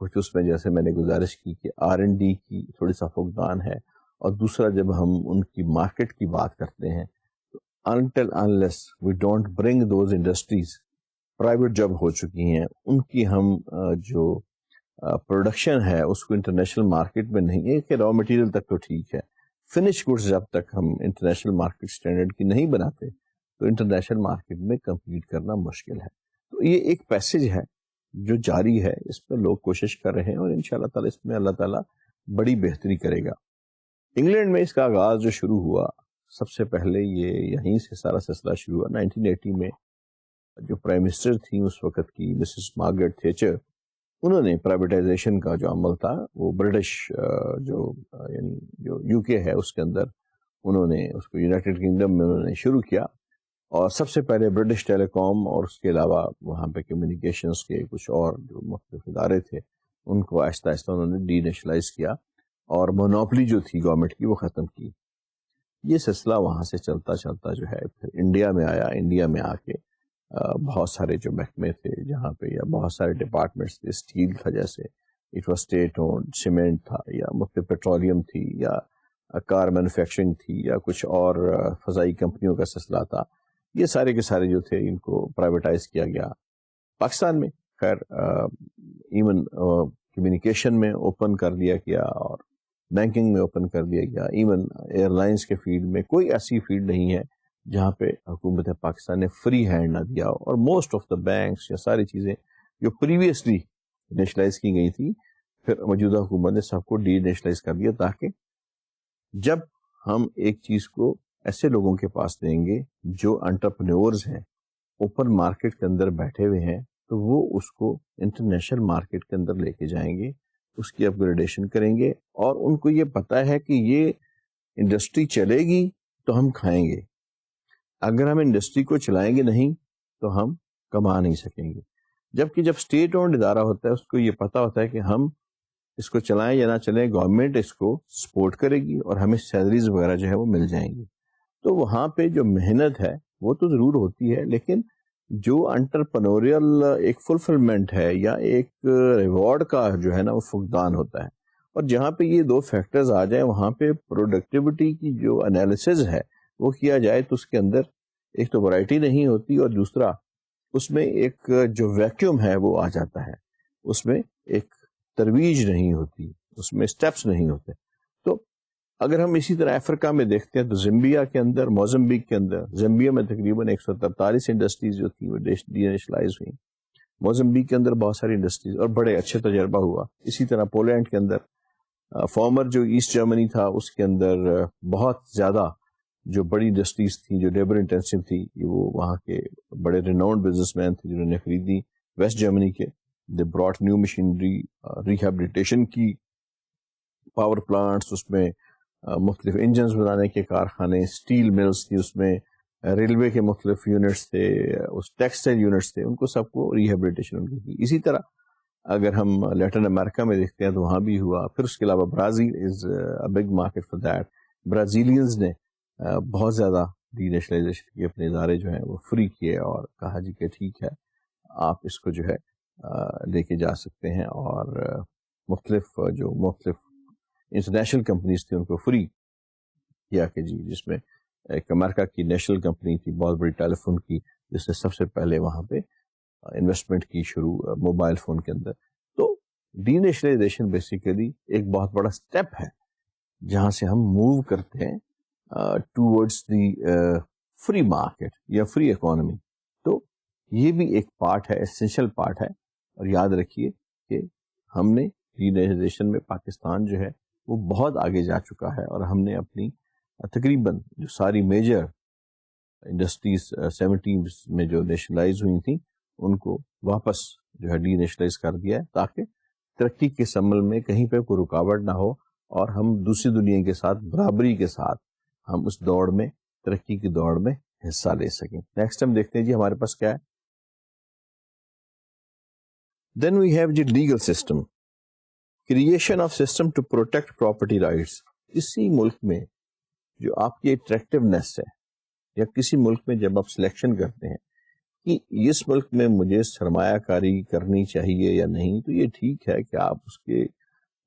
کچھ اس میں جیسے میں نے گزارش کی کہ R&D کی تھوڑی سا فقدان ہے, اور دوسرا جب ہم ان کی مارکیٹ کی بات کرتے ہیں تو until unless we don't bring those industries private جب ہو چکی ہیں ان کی ہم جو پروڈکشن ہے اس کو انٹرنیشنل مارکیٹ میں نہیں ہے کہ را مٹیریل تک تو ٹھیک ہے, فنش گڈس جب تک ہم انٹرنیشنل مارکیٹ اسٹینڈرڈ کی نہیں بناتے تو انٹرنیشنل مارکیٹ میں کمپیٹ کرنا مشکل ہے. تو یہ ایک پیسج ہے جو جاری ہے, اس پہ لوگ کوشش کر رہے ہیں اور انشاءاللہ تعالی اس میں اللہ تعالیٰ بڑی بہتری کرے گا. انگلینڈ میں اس کا آغاز جو شروع ہوا, سب سے پہلے یہ یہیں سے سارا سلسلہ شروع ہوا 1980 میں. جو پرائم منسٹر تھیں اس وقت کی مسز مارگریٹ تھیچر, انہوں نے پرائیویٹائزیشن کا جو عمل تھا وہ برٹش یعنی جو یو کے ہے اس کے اندر انہوں نے اس کو یونائٹڈ کنگڈم میں انہوں نے شروع کیا. اور سب سے پہلے برٹش ٹیلی کام اور اس کے علاوہ وہاں پہ کمیونیکیشنز کے کچھ اور جو مختلف ادارے تھے ان کو آہستہ آہستہ انہوں نے ڈی نیشنلائز کیا اور مونوپلی جو تھی گورنمنٹ کی وہ ختم کی. یہ سلسلہ وہاں سے چلتا چلتا جو ہے پھر انڈیا میں آیا. انڈیا میں آ کے بہت سارے جو محکمے تھے جہاں پہ یا بہت سارے ڈپارٹمنٹس تھے, اسٹیل تھا جیسے it was state owned, cement تھا یا مختلف پیٹرولیم تھی یا کار مینوفیکچرنگ تھی یا کچھ اور فضائی کمپنیوں کا سلسلہ تھا. یہ سارے کے سارے جو تھے ان کو پرائیویٹائز کیا گیا. پاکستان میں خیر ایون کمیونیکیشن میں اوپن کر دیا گیا اور بینکنگ میں اوپن کر دیا گیا. ایون ایئر لائنس کے فیلڈ میں کوئی ایسی فیلڈ نہیں ہے جہاں پہ حکومت پاکستان نے فری ہینڈ نہ دیا ہو. اور موسٹ آف دا بینکس یا ساری چیزیں جو پریویسلی نیشنلائز کی گئی تھی پھر موجودہ حکومت نے سب کو ڈی نیشنلائز کر دیا, تاکہ جب ہم ایک چیز کو ایسے لوگوں کے پاس دیں گے جو انٹرپرینورز ہیں, اوپن مارکیٹ کے اندر بیٹھے ہوئے ہیں, تو وہ اس کو انٹرنیشنل مارکیٹ کے اندر لے کے جائیں گے, اس کی اپ گریڈیشن کریں گے اور ان کو یہ پتہ ہے کہ یہ انڈسٹری چلے گی تو ہم کھائیں گے, اگر ہم انڈسٹری کو چلائیں گے نہیں تو ہم کما نہیں سکیں گے. جبکہ جب اسٹیٹ اونڈ ادارہ ہوتا ہے اس کو یہ پتہ ہوتا ہے کہ ہم اس کو چلائیں یا نہ چلیں, گورنمنٹ اس کو سپورٹ کرے گی اور ہمیں سیلریز وغیرہ جو ہے وہ مل جائیں گی. تو وہاں پہ جو محنت ہے وہ تو ضرور ہوتی ہے, لیکن جو انٹرپرینوریل ایک فلفلمنٹ ہے یا ایک ریوارڈ کا جو ہے نا وہ فقدان ہوتا ہے. اور جہاں پہ یہ دو فیکٹرز آ جائیں وہاں پہ پروڈکٹیوٹی کی جو انالیسز ہے وہ کیا جائے تو اس کے اندر ایک تو ورائٹی نہیں ہوتی اور دوسرا اس میں ایک جو ویکیوم ہے وہ آ جاتا ہے, اس میں ایک ترویج نہیں ہوتی, اس میں سٹیپس نہیں ہوتے. تو اگر ہم اسی طرح افریقہ میں دیکھتے ہیں تو زمبیا کے اندر, موزمبیق کے اندر, زمبیا میں تقریباً 143 انڈسٹریز جو تھیں وہ ڈی نیشنلائز ہوئیں. موزمبیق کے اندر بہت ساری انڈسٹریز اور بڑے اچھے تجربہ ہوا. اسی طرح پولینڈ کے اندر فارمر جو ایسٹ جرمنی تھا اس کے اندر بہت زیادہ جو بڑی انڈسٹریز تھیں جو لیبر انٹینسو تھی, وہ وہاں کے بڑے ریناؤنڈ بزنس مین تھے جنہوں نے خریدی ویسٹ جرمنی کے. They brought new machinery, rehabilitation کی, پاور پلانٹس, اس میں مختلف انجنز بنانے کے کارخانے, اسٹیل ملز تھی, اس میں ریلوے کے مختلف یونٹس تھے, اس ٹیکسٹائل یونٹس تھے, ان کو سب کو ریہیبلیٹیشن ان کی. اسی طرح اگر ہم لیٹن امریکہ میں دیکھتے ہیں تو وہاں بھی ہوا. پھر اس کے علاوہ Brazil is a big market for that. Brazilians نے بہت زیادہ ڈی نیشنلائزیشن کے اپنے ادارے جو ہیں وہ فری کیے اور کہا جی کہ ٹھیک ہے آپ اس کو جو ہے لے کے جا سکتے ہیں, اور مختلف انٹرنیشنل کمپنیز تھیں ان کو فری کیا کہ جی, جس میں ایک امریکہ کی نیشنل کمپنی تھی بہت بڑی ٹیلی فون کی جس نے سب سے پہلے وہاں پہ انویسٹمنٹ کی شروع موبائل فون کے اندر. تو ڈی نیشنلائزیشن بیسیکلی ایک بہت بڑا سٹیپ ہے جہاں سے ہم موو کرتے ہیں ٹوورڈز دی فری مارکیٹ یا فری اکانومی. تو یہ بھی ایک پارٹ ہے, اسینشل پارٹ ہے. اور یاد رکھیے کہ ہم نے ڈی نیشنلائزیشن میں پاکستان جو ہے وہ بہت آگے جا چکا ہے, اور ہم نے اپنی تقریباً جو ساری میجر انڈسٹریز 70s میں جو نیشنلائز ہوئی تھیں ان کو واپس جو ہے ڈی نیشنلائز کر دیا ہے, تاکہ ترقی کے عمل میں کہیں پہ کوئی رکاوٹ نہ ہو اور ہم دوسری دنیا کے ساتھ برابری کے ساتھ ہم اس دوڑ میں, ترقی کی دوڑ میں حصہ لے سکیں. نیکسٹ ہم دیکھتے ہیں جی ہمارے پاس کیا ہے. دین وی ہیو جی legal system, creation of system to protect property rights. کسی ملک میں جو آپ کی اٹریکٹیونیس ہے یا کسی ملک میں جب آپ سلیکشن کرتے ہیں کہ اس ملک میں مجھے سرمایہ کاری کرنی چاہیے یا نہیں, تو یہ ٹھیک ہے کہ آپ اس کے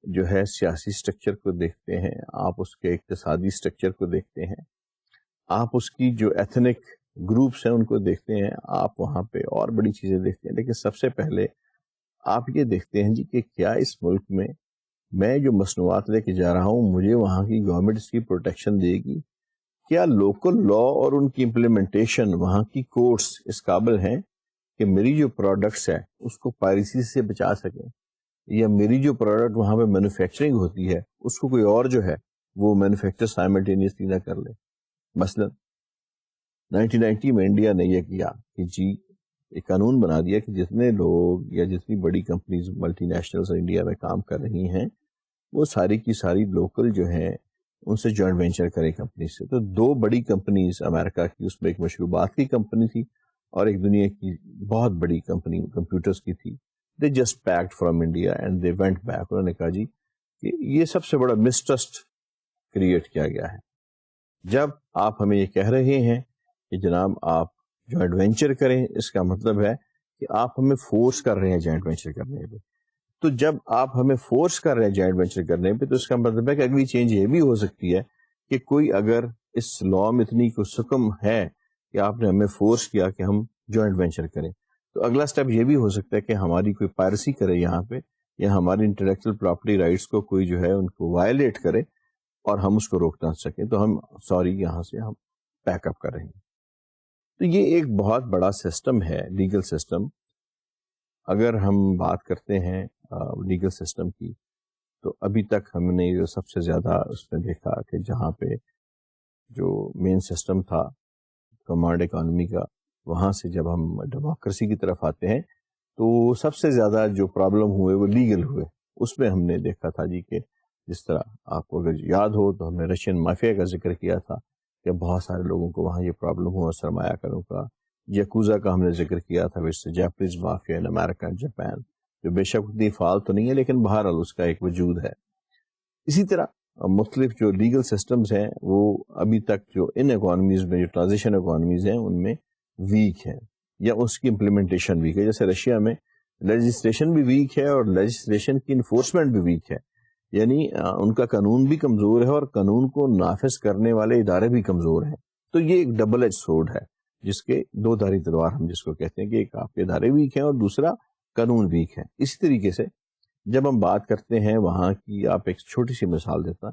جو ہے سیاسی سٹرکچر کو دیکھتے ہیں, آپ اس کے اقتصادی سٹرکچر کو دیکھتے ہیں, آپ اس کی جو ایتھنک گروپس ہیں ان کو دیکھتے ہیں, آپ وہاں پہ اور بڑی چیزیں دیکھتے ہیں. لیکن سب سے پہلے آپ یہ دیکھتے ہیں جی کہ کیا اس ملک میں میں جو مصنوعات لے کے جا رہا ہوں مجھے وہاں کی گورنمنٹ اس کی پروٹیکشن دے گی؟ کیا لوکل لا اور ان کی امپلیمنٹیشن وہاں کی کورٹس اس قابل ہیں کہ میری جو پروڈکٹس ہے اس کو پائریسی سے بچا سکیں، یا میری جو پروڈکٹ وہاں پہ مینوفیکچرنگ ہوتی ہے اس کو کوئی اور جو ہے وہ مینوفیکچر سائملٹینیسلی نہ کر لے؟ مثلا 1990 میں انڈیا نے یہ کیا کہ جی ایک قانون بنا دیا کہ جتنے لوگ یا جتنی بڑی کمپنیز ملٹی نیشنلز انڈیا میں کام کر رہی ہیں وہ ساری کی ساری لوکل جو ہیں ان سے جوائنٹ وینچر کرے کمپنی سے. تو دو بڑی کمپنیز امریکہ کی، اس میں ایک مشروبات کی کمپنی تھی اور ایک دنیا کی بہت بڑی کمپنی کمپیوٹرز کی تھی. They just packed from India and they went back. انہوں نے کہا جی کہ یہ سب سے بڑا مسٹرسٹ کریٹ کیا گیا ہے. جب آپ ہمیں یہ کہہ رہے ہیں کہ جناب آپ جوائنٹ وینچر کریں، اس کا مطلب ہے کہ آپ ہمیں فورس کر رہے ہیں جوائنٹ وینچر کرنے پہ. تو جب آپ ہمیں فورس کر رہے ہیں جوائنٹ وینچر کرنے پہ تو اس کا مطلب ہے کہ اگلی چینج یہ بھی ہو سکتی ہے کہ کوئی اگر اس لا میں اتنی کو سکم ہے کہ آپ نے ہمیں فورس کیا کہ ہم جوائنٹ وینچر کریں، تو اگلا سٹیپ یہ بھی ہو سکتا ہے کہ ہماری کوئی پائرسی کرے یہاں پہ، یا ہماری انٹلیکچوئل پراپرٹی رائٹس کو کوئی جو ہے ان کو وائلیٹ کرے اور ہم اس کو روک نہ سکیں، تو ہم یہاں سے ہم پیک اپ کر رہے ہیں. تو یہ ایک بہت بڑا سسٹم ہے لیگل سسٹم. اگر ہم بات کرتے ہیں لیگل سسٹم کی تو ابھی تک ہم نے جو سب سے زیادہ اس میں دیکھا کہ جہاں پہ جو مین سسٹم تھا کمانڈ اکانومی کا، وہاں سے جب ہم ڈیموکریسی کی طرف آتے ہیں تو سب سے زیادہ جو پرابلم ہوئے وہ لیگل ہوئے. اس میں ہم نے دیکھا تھا جی کہ جس طرح آپ کو اگر یاد ہو تو ہم نے رشین مافیا کا ذکر کیا تھا کہ بہت سارے لوگوں کو وہاں یہ پرابلم ہوا سرمایہ کاروں کا. یکوزا کا ہم نے ذکر کیا تھا، وچ جاپنیز مافیا ان امریکہ جاپان، جو بے شک اتنی فعال تو نہیں ہے لیکن بہرحال اس کا ایک وجود ہے. اسی طرح مختلف جو لیگل سسٹمز ہیں وہ ابھی تک جو ان اکانومیز میں، جو ٹرانزیشن اکانومیز ہیں ان میں ویک ہیں یا اس کی امپلیمنٹیشن ویک ہے. جیسے رشیا میں لیجسلیشن بھی ویک ہے اور لیجسلیشن کی انفورسمنٹ بھی ویک ہے، یعنی ان کا قانون بھی کمزور ہے اور قانون کو نافذ کرنے والے ادارے بھی کمزور ہیں. تو یہ ایک ڈبل ایج سورڈ ہے جس کے دو دھاری تلوار ہم جس کو کہتے ہیں کہ ایک آپ کے ادارے ویک ہیں اور دوسرا قانون ویک ہے. اسی طریقے سے جب ہم بات کرتے ہیں وہاں کی، آپ ایک چھوٹی سی مثال دیتا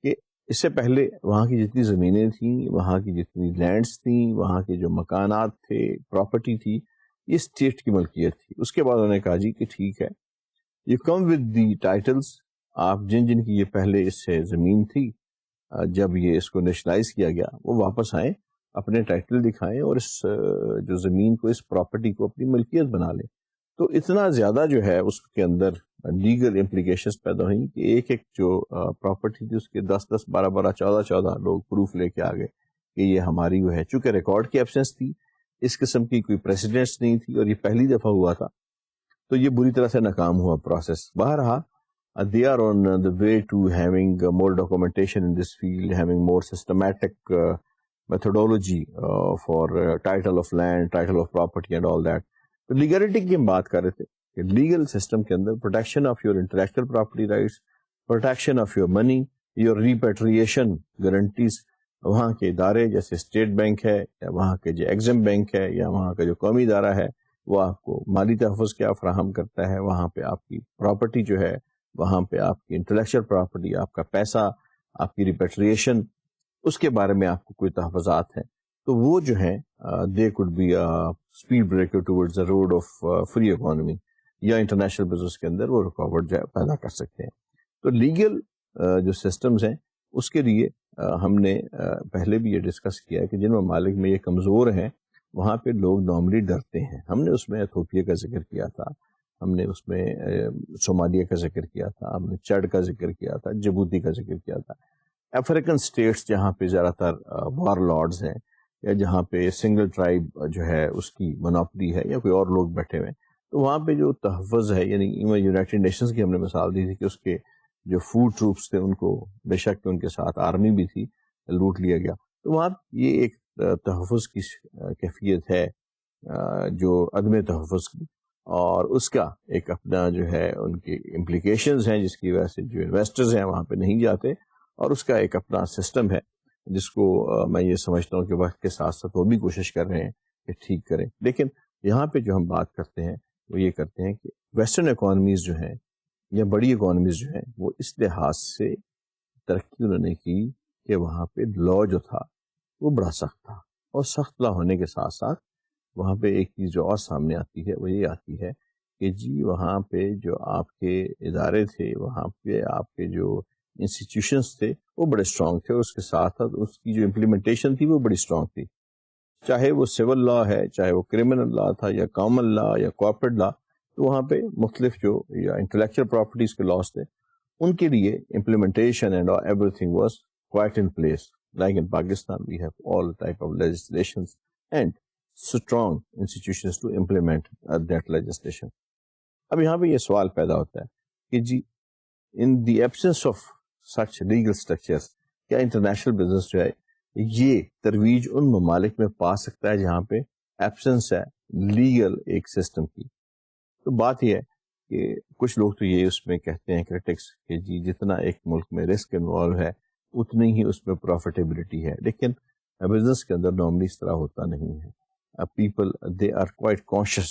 کہ اس سے پہلے وہاں کی جتنی زمینیں تھیں، وہاں کی جتنی لینڈز تھیں، وہاں کے جو مکانات تھے، پراپرٹی تھی، یہ اسٹیٹ کی ملکیت تھی. اس کے بعد انہوں نے کہا جی کہ ٹھیک ہے، you come with the titles. آپ جن کی یہ پہلے اس سے زمین تھی، جب یہ اس کو نیشنلائز کیا گیا وہ واپس آئیں، اپنے ٹائٹل دکھائیں اور اس جو زمین کو، اس پراپرٹی کو اپنی ملکیت بنا لیں. تو اتنا زیادہ جو ہے اس کے اندر لیگل امپلیکیشنز پیدا ہوئیں کہ ایک ایک جو پراپرٹی تھی اس کے 10 12 14 لوگ پروف لے کے آ گئے کہ یہ ہماری وہ ہے. چونکہ ریکارڈ کی ایبسنس تھی، اس قسم کی کوئی پریسیڈنٹس نہیں تھی اور یہ پہلی دفعہ ہوا تھا، تو یہ بری طرح سے ناکام ہوا پروسیس. بہرحال they are on the way to having more documentation in this field, having more systematic methodology for title of land, title of property and all that. تو لیگلٹی کی ہم بات کر رہے تھے کہ لیگل سسٹم کے اندر protection of your intellectual property rights, protection of your money, your repatriation guarantees. وہاں کے ادارے جیسے اسٹیٹ بینک ہے یا وہاں کے جو ایگزم بینک ہے یا وہاں کا جو قومی ادارہ ہے وہ آپ کو مالی تحفظ کیا فراہم کرتا ہے، وہاں پہ آپ کی پراپرٹی جو ہے، وہاں پہ آپ کی انٹلیکچوئل پراپرٹی، آپ کا پیسہ، آپ کی ریپیٹریشن، اس کے بارے میں آپ کو کوئی تحفظات ہیں، تو وہ جو ہیں they could be speed breaker towards the road of free economy یا انٹرنیشنل بزنس کے اندر وہ رکاوٹ پیدا کر سکتے ہیں. تو لیگل جو سسٹمز ہیں اس کے لیے ہم نے پہلے بھی یہ ڈسکس کیا ہے کہ جن ممالک میں یہ کمزور ہیں وہاں پہ لوگ نارملی ڈرتے ہیں. ہم نے اس میں ایتھوپیا کا ذکر کیا تھا، ہم نے اس میں صومالیہ کا ذکر کیا تھا، ہم نے چڈ کا ذکر کیا تھا، جبوتی کا ذکر کیا تھا. افریقن اسٹیٹس جہاں پہ زیادہ تر وار لارڈز ہیں یا جہاں پہ سنگل ٹرائب جو ہے اس کی مناپلی ہے یا کوئی اور لوگ بیٹھے ہوئے ہیں، تو وہاں پہ جو تحفظ ہے، یعنی یونائٹڈ نیشنز کی ہم نے مثال دی تھی کہ اس کے جو فوڈ ٹروپس تھے ان کو بے شک ان کے ساتھ آرمی بھی تھی، لوٹ لیا گیا. تو وہاں یہ ایک تحفظ کی کیفیت ہے جو عدم تحفظ کی، اور اس کا ایک اپنا جو ہے ان کی امپلیکیشنز ہیں جس کی وجہ سے جو انویسٹرز ہیں وہاں پہ نہیں جاتے، اور اس کا ایک اپنا سسٹم ہے جس کو میں یہ سمجھتا ہوں کہ وقت کے ساتھ ساتھ وہ بھی کوشش کر رہے ہیں کہ ٹھیک کریں. لیکن یہاں پہ جو ہم بات کرتے ہیں وہ یہ کرتے ہیں کہ ویسٹرن اکانومیز جو ہیں یا بڑی اکانومیز جو ہیں وہ اس لحاظ سے ترقی انہوں نے کی کہ وہاں پہ لا جو تھا وہ بڑا سخت تھا، اور سخت لا ہونے کے ساتھ ساتھ وہاں پہ ایک چیز جو اور سامنے آتی ہے وہ یہ آتی ہے کہ جی وہاں پہ جو آپ کے ادارے تھے، وہاں پہ آپ کے جو انسٹیٹیوشنس تھے وہ بڑے اسٹرانگ تھے، اور اس کے ساتھ ساتھ اس کی جو امپلیمنٹیشن تھی وہ بڑی اسٹرانگ تھی، چاہے وہ سول لا ہے، چاہے وہ کرمنل لا تھا یا کامن لا یا کارپوریٹ لا، تو وہاں پہ مختلف جو یا انٹلیکچوئل پراپرٹیز کے لاس تھے ان کے لیے implementation and everything was quite in place. Like in Pakistan, we have all type of legislations and strong institutions to implement that legislation. اب یہاں پہ یہ سوال پیدا ہوتا ہے کہ جی in the absence of such legal structures کیا انٹرنیشنل بزنس جو ہے یہ ترویج ان ممالک میں پا سکتا ہے جہاں پہ ایبسنس ہے لیگل ایک سسٹم کی؟ تو بات یہ ہے کہ کچھ لوگ تو یہ اس میں کہتے ہیں کرٹکس کہ جی جتنا ایک ملک میں رسک انوالو ہے اتنی ہی اس میں پروفیٹیبلٹی ہے، لیکن بزنس کے اندر نارملی اس طرح ہوتا نہیں ہے. People they are quite conscious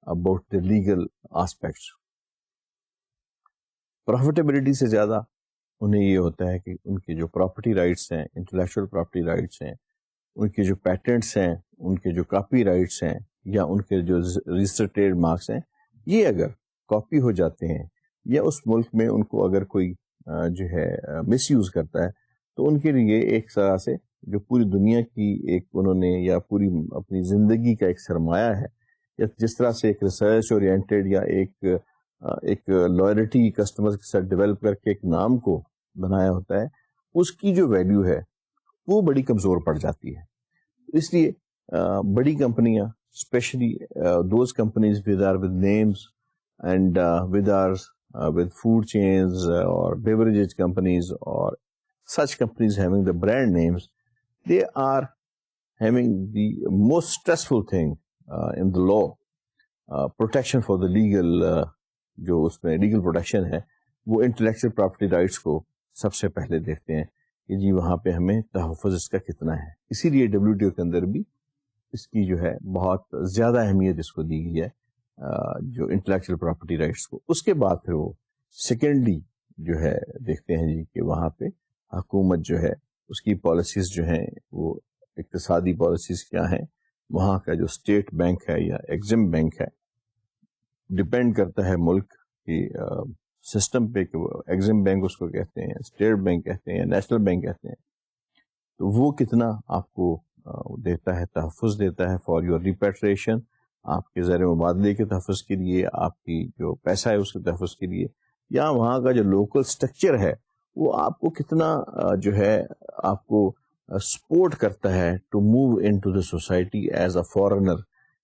about the legal aspects. Profitability سے زیادہ انہیں یہ ہوتا ہے کہ ان کے جو پراپرٹی رائٹس ہیں، انٹلیکچوئل پراپرٹی رائٹس ہیں، ان کے جو پیٹنٹس ہیں، ان کے جو کاپی رائٹس ہیں، یا ان کے جو رجسٹرڈ ٹریڈ مارکس ہیں، یہ اگر کاپی ہو جاتے ہیں یا اس ملک میں ان کو اگر کوئی جو ہے مس یوز کرتا ہے تو ان کے لیے ایک طرح سے جو پوری دنیا کی ایک انہوں نے یا پوری اپنی زندگی کا ایک سرمایہ ہے، یا جس طرح سے ایک ریسرچ اورینٹیڈ یا ایک لائلٹی کسٹمر کے ساتھ ڈیولپ کر کے ایک نام کو بنایا ہوتا ہے، اس کی جو ویلیو ہے وہ بڑی کمزور پڑ جاتی ہے. اس لیے بڑی کمپنیاں especially those companies with names and with food chains or beverages companies or such companies having the brand names, they are having the most stressful thing in the law. Protection for the legal جو اس میں legal protection ہے وہ intellectual property rights کو سب سے پہلے دیکھتے ہیں کہ جی وہاں پہ ہمیں تحفظ اس کا کتنا ہے. اسی لیے WTO کے اندر بھی اس کی جو ہے بہت زیادہ اہمیت اس کو دی گئی ہے جو انٹلیکچوئل پراپرٹی رائٹس کو. اس کے بعد پھر وہ سیکنڈلی جو ہے دیکھتے ہیں جی کہ وہاں پہ حکومت جو ہے اس کی پالیسیز جو ہیں وہ اقتصادی پالیسیز کیا ہیں، وہاں کا جو اسٹیٹ بینک ہے یا ایگزم بینک ہے، ڈپینڈ کرتا ہے ملک کی سسٹم پہ کہ وہ ایگزم بینک اس کو کہتے ہیں، اسٹیٹ بینک کہتے ہیں یا نیشنل بینک کہتے ہیں، تو وہ کتنا آپ کو دیتا ہے، تحفظ دیتا ہے فار یور ریپیٹریشن، آپ کے زیر مبادلے کے تحفظ کے لیے، آپ کی جو پیسہ ہے اس کے تحفظ کے لیے، یا وہاں کا جو لوکل سٹرکچر ہے وہ آپ کو کتنا جو ہے آپ کو سپورٹ کرتا ہے to move into the society as a foreigner.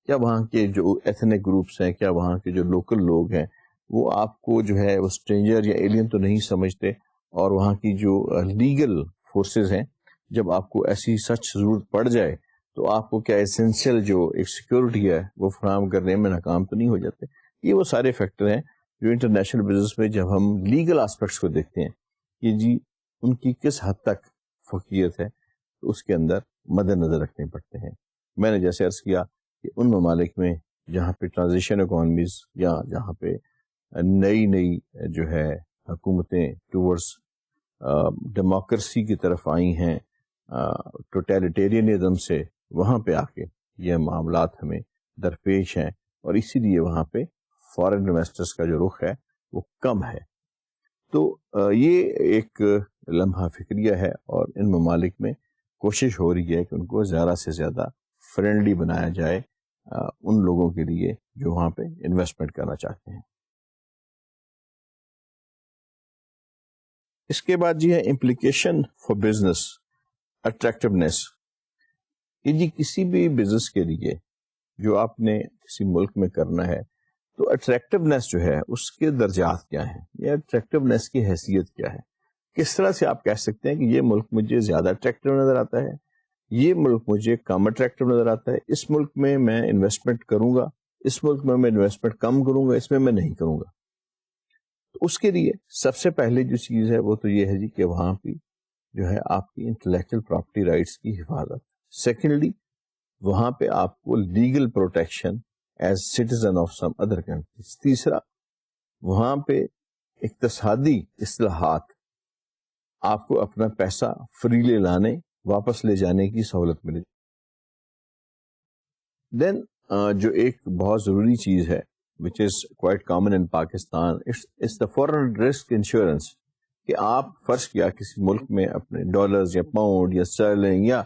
کیا وہاں کے جو ایتھنک گروپس ہیں، کیا وہاں کے جو لوکل لوگ ہیں وہ آپ کو جو ہے وہ اسٹرینجر یا ایلین تو نہیں سمجھتے، اور وہاں کی جو لیگل فورسز ہیں جب آپ کو ایسی سچ ضرورت پڑ جائے تو آپ کو کیا ایسینشیل جو ایک سیکورٹی ہے وہ فراہم کرنے میں ناکام تو نہیں ہو جاتے. یہ وہ سارے فیکٹر ہیں جو انٹرنیشنل بزنس میں جب ہم لیگل آسپیکٹس کو دیکھتے ہیں کہ جی ان کی کس حد تک فوقیت ہے تو اس کے اندر مد نظر رکھنے پڑتے ہیں. میں نے جیسے عرض کیا کہ ان ممالک میں جہاں پہ ٹرانزیشن اکانومیز یا جہاں پہ نئی جو ہے حکومتیں ٹورڈز ڈیموکریسی کی طرف آئی ہیں، ٹوٹیلیٹیرینزم سے، وہاں پہ آ کے یہ معاملات ہمیں درپیش ہیں، اور اسی لیے وہاں پہ فارن انویسٹرز کا جو رخ ہے وہ کم ہے. تو یہ ایک لمحہ فکریہ ہے، اور ان ممالک میں کوشش ہو رہی ہے کہ ان کو زیادہ سے زیادہ فرینڈلی بنایا جائے ان لوگوں کے لیے جو وہاں پہ انویسٹمنٹ کرنا چاہتے ہیں. اس کے بعد جی ہے امپلیکیشن فار بزنس اٹریکٹیونیس. کہ جی کسی بھی بزنس کے لیے جو آپ نے کسی ملک میں کرنا ہے تو اٹریکٹیونیس جو ہے اس کے درجات کیا ہیں، یا اٹریکٹیونیس کی حیثیت کیا ہے. کس طرح سے آپ کہہ سکتے ہیں کہ یہ ملک مجھے زیادہ اٹریکٹیو نظر آتا ہے، یہ ملک مجھے کم اٹریکٹیو نظر آتا ہے، اس ملک میں میں انویسٹمنٹ کروں گا، اس ملک میں انویسٹمنٹ کم کروں گا، اس میں نہیں کروں گا. تو اس کے لیے سب سے پہلے جو چیز ہے وہ تو یہ ہے جی کہ وہاں پہ جو ہے آپ کی انٹلیکچوئل پراپرٹی رائٹس کی حفاظت. سیکنڈلی وہاں پہ آپ کو legal protection as citizen of some other countries. تیسرا وہاں پہ اقتصادی اصلاحات آپ کو اپنا پیسہ فریلی لانے واپس لے جانے کی سہولت ملے. دین جو ایک بہت ضروری چیز ہے which is quite common in Pakistan, it's the foreign risk insurance. کہ آپ فرض کیا کسی ملک میں اپنے ڈالرز یا پاؤنڈ یا اسٹرلنگ یا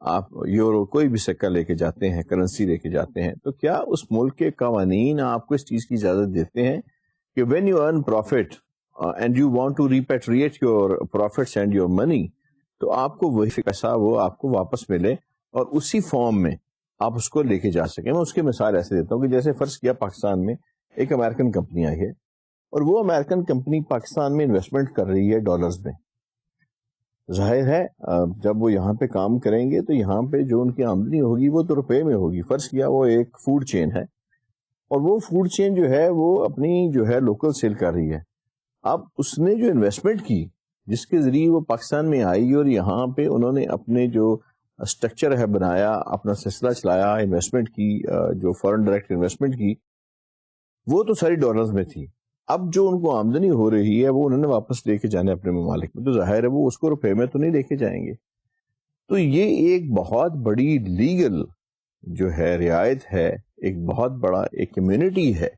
آپ یورو کوئی بھی سکہ لے کے جاتے ہیں, کرنسی لے کے جاتے ہیں, تو کیا اس ملک کے قوانین آپ کو اس چیز کی اجازت دیتے ہیں کہ when you earn profit and you want to repatriate your profits and your money, تو آپ کو وہی پیسہ وہ آپ کو واپس ملے اور اسی فارم میں آپ اس کو لے کے جا سکیں. میں اس کی مثال ایسے دیتا ہوں کہ جیسے فرض کیا پاکستان میں ایک امریکن کمپنی آئی ہے اور وہ امریکن کمپنی پاکستان میں انویسٹمنٹ کر رہی ہے ڈالرز میں. ظاہر ہے جب وہ یہاں پہ کام کریں گے تو یہاں پہ جو ان کی آمدنی ہوگی وہ تو روپے میں ہوگی. فرض کیا وہ ایک فوڈ چین ہے اور وہ فوڈ چین جو ہے وہ اپنی جو ہے لوکل سیل کر رہی ہے. اب اس نے جو انویسٹمنٹ کی جس کے ذریعے وہ پاکستان میں آئی اور یہاں پہ انہوں نے اپنے جو اسٹرکچر ہے بنایا, اپنا سلسلہ چلایا, انویسٹمنٹ کی, جو فورن ڈائریکٹ انویسٹمنٹ کی, وہ تو ساری ڈالرز میں تھی. اب جو ان کو آمدنی ہو رہی ہے وہ انہوں نے واپس لے کے جانا اپنے ممالک میں, تو ظاہر ہے وہ اس کو روپے میں تو نہیں لے کے جائیں گے. تو یہ ایک بہت بڑی لیگل جو ہے رعایت ہے, ایک بہت بڑا ایک کمیونٹی ہے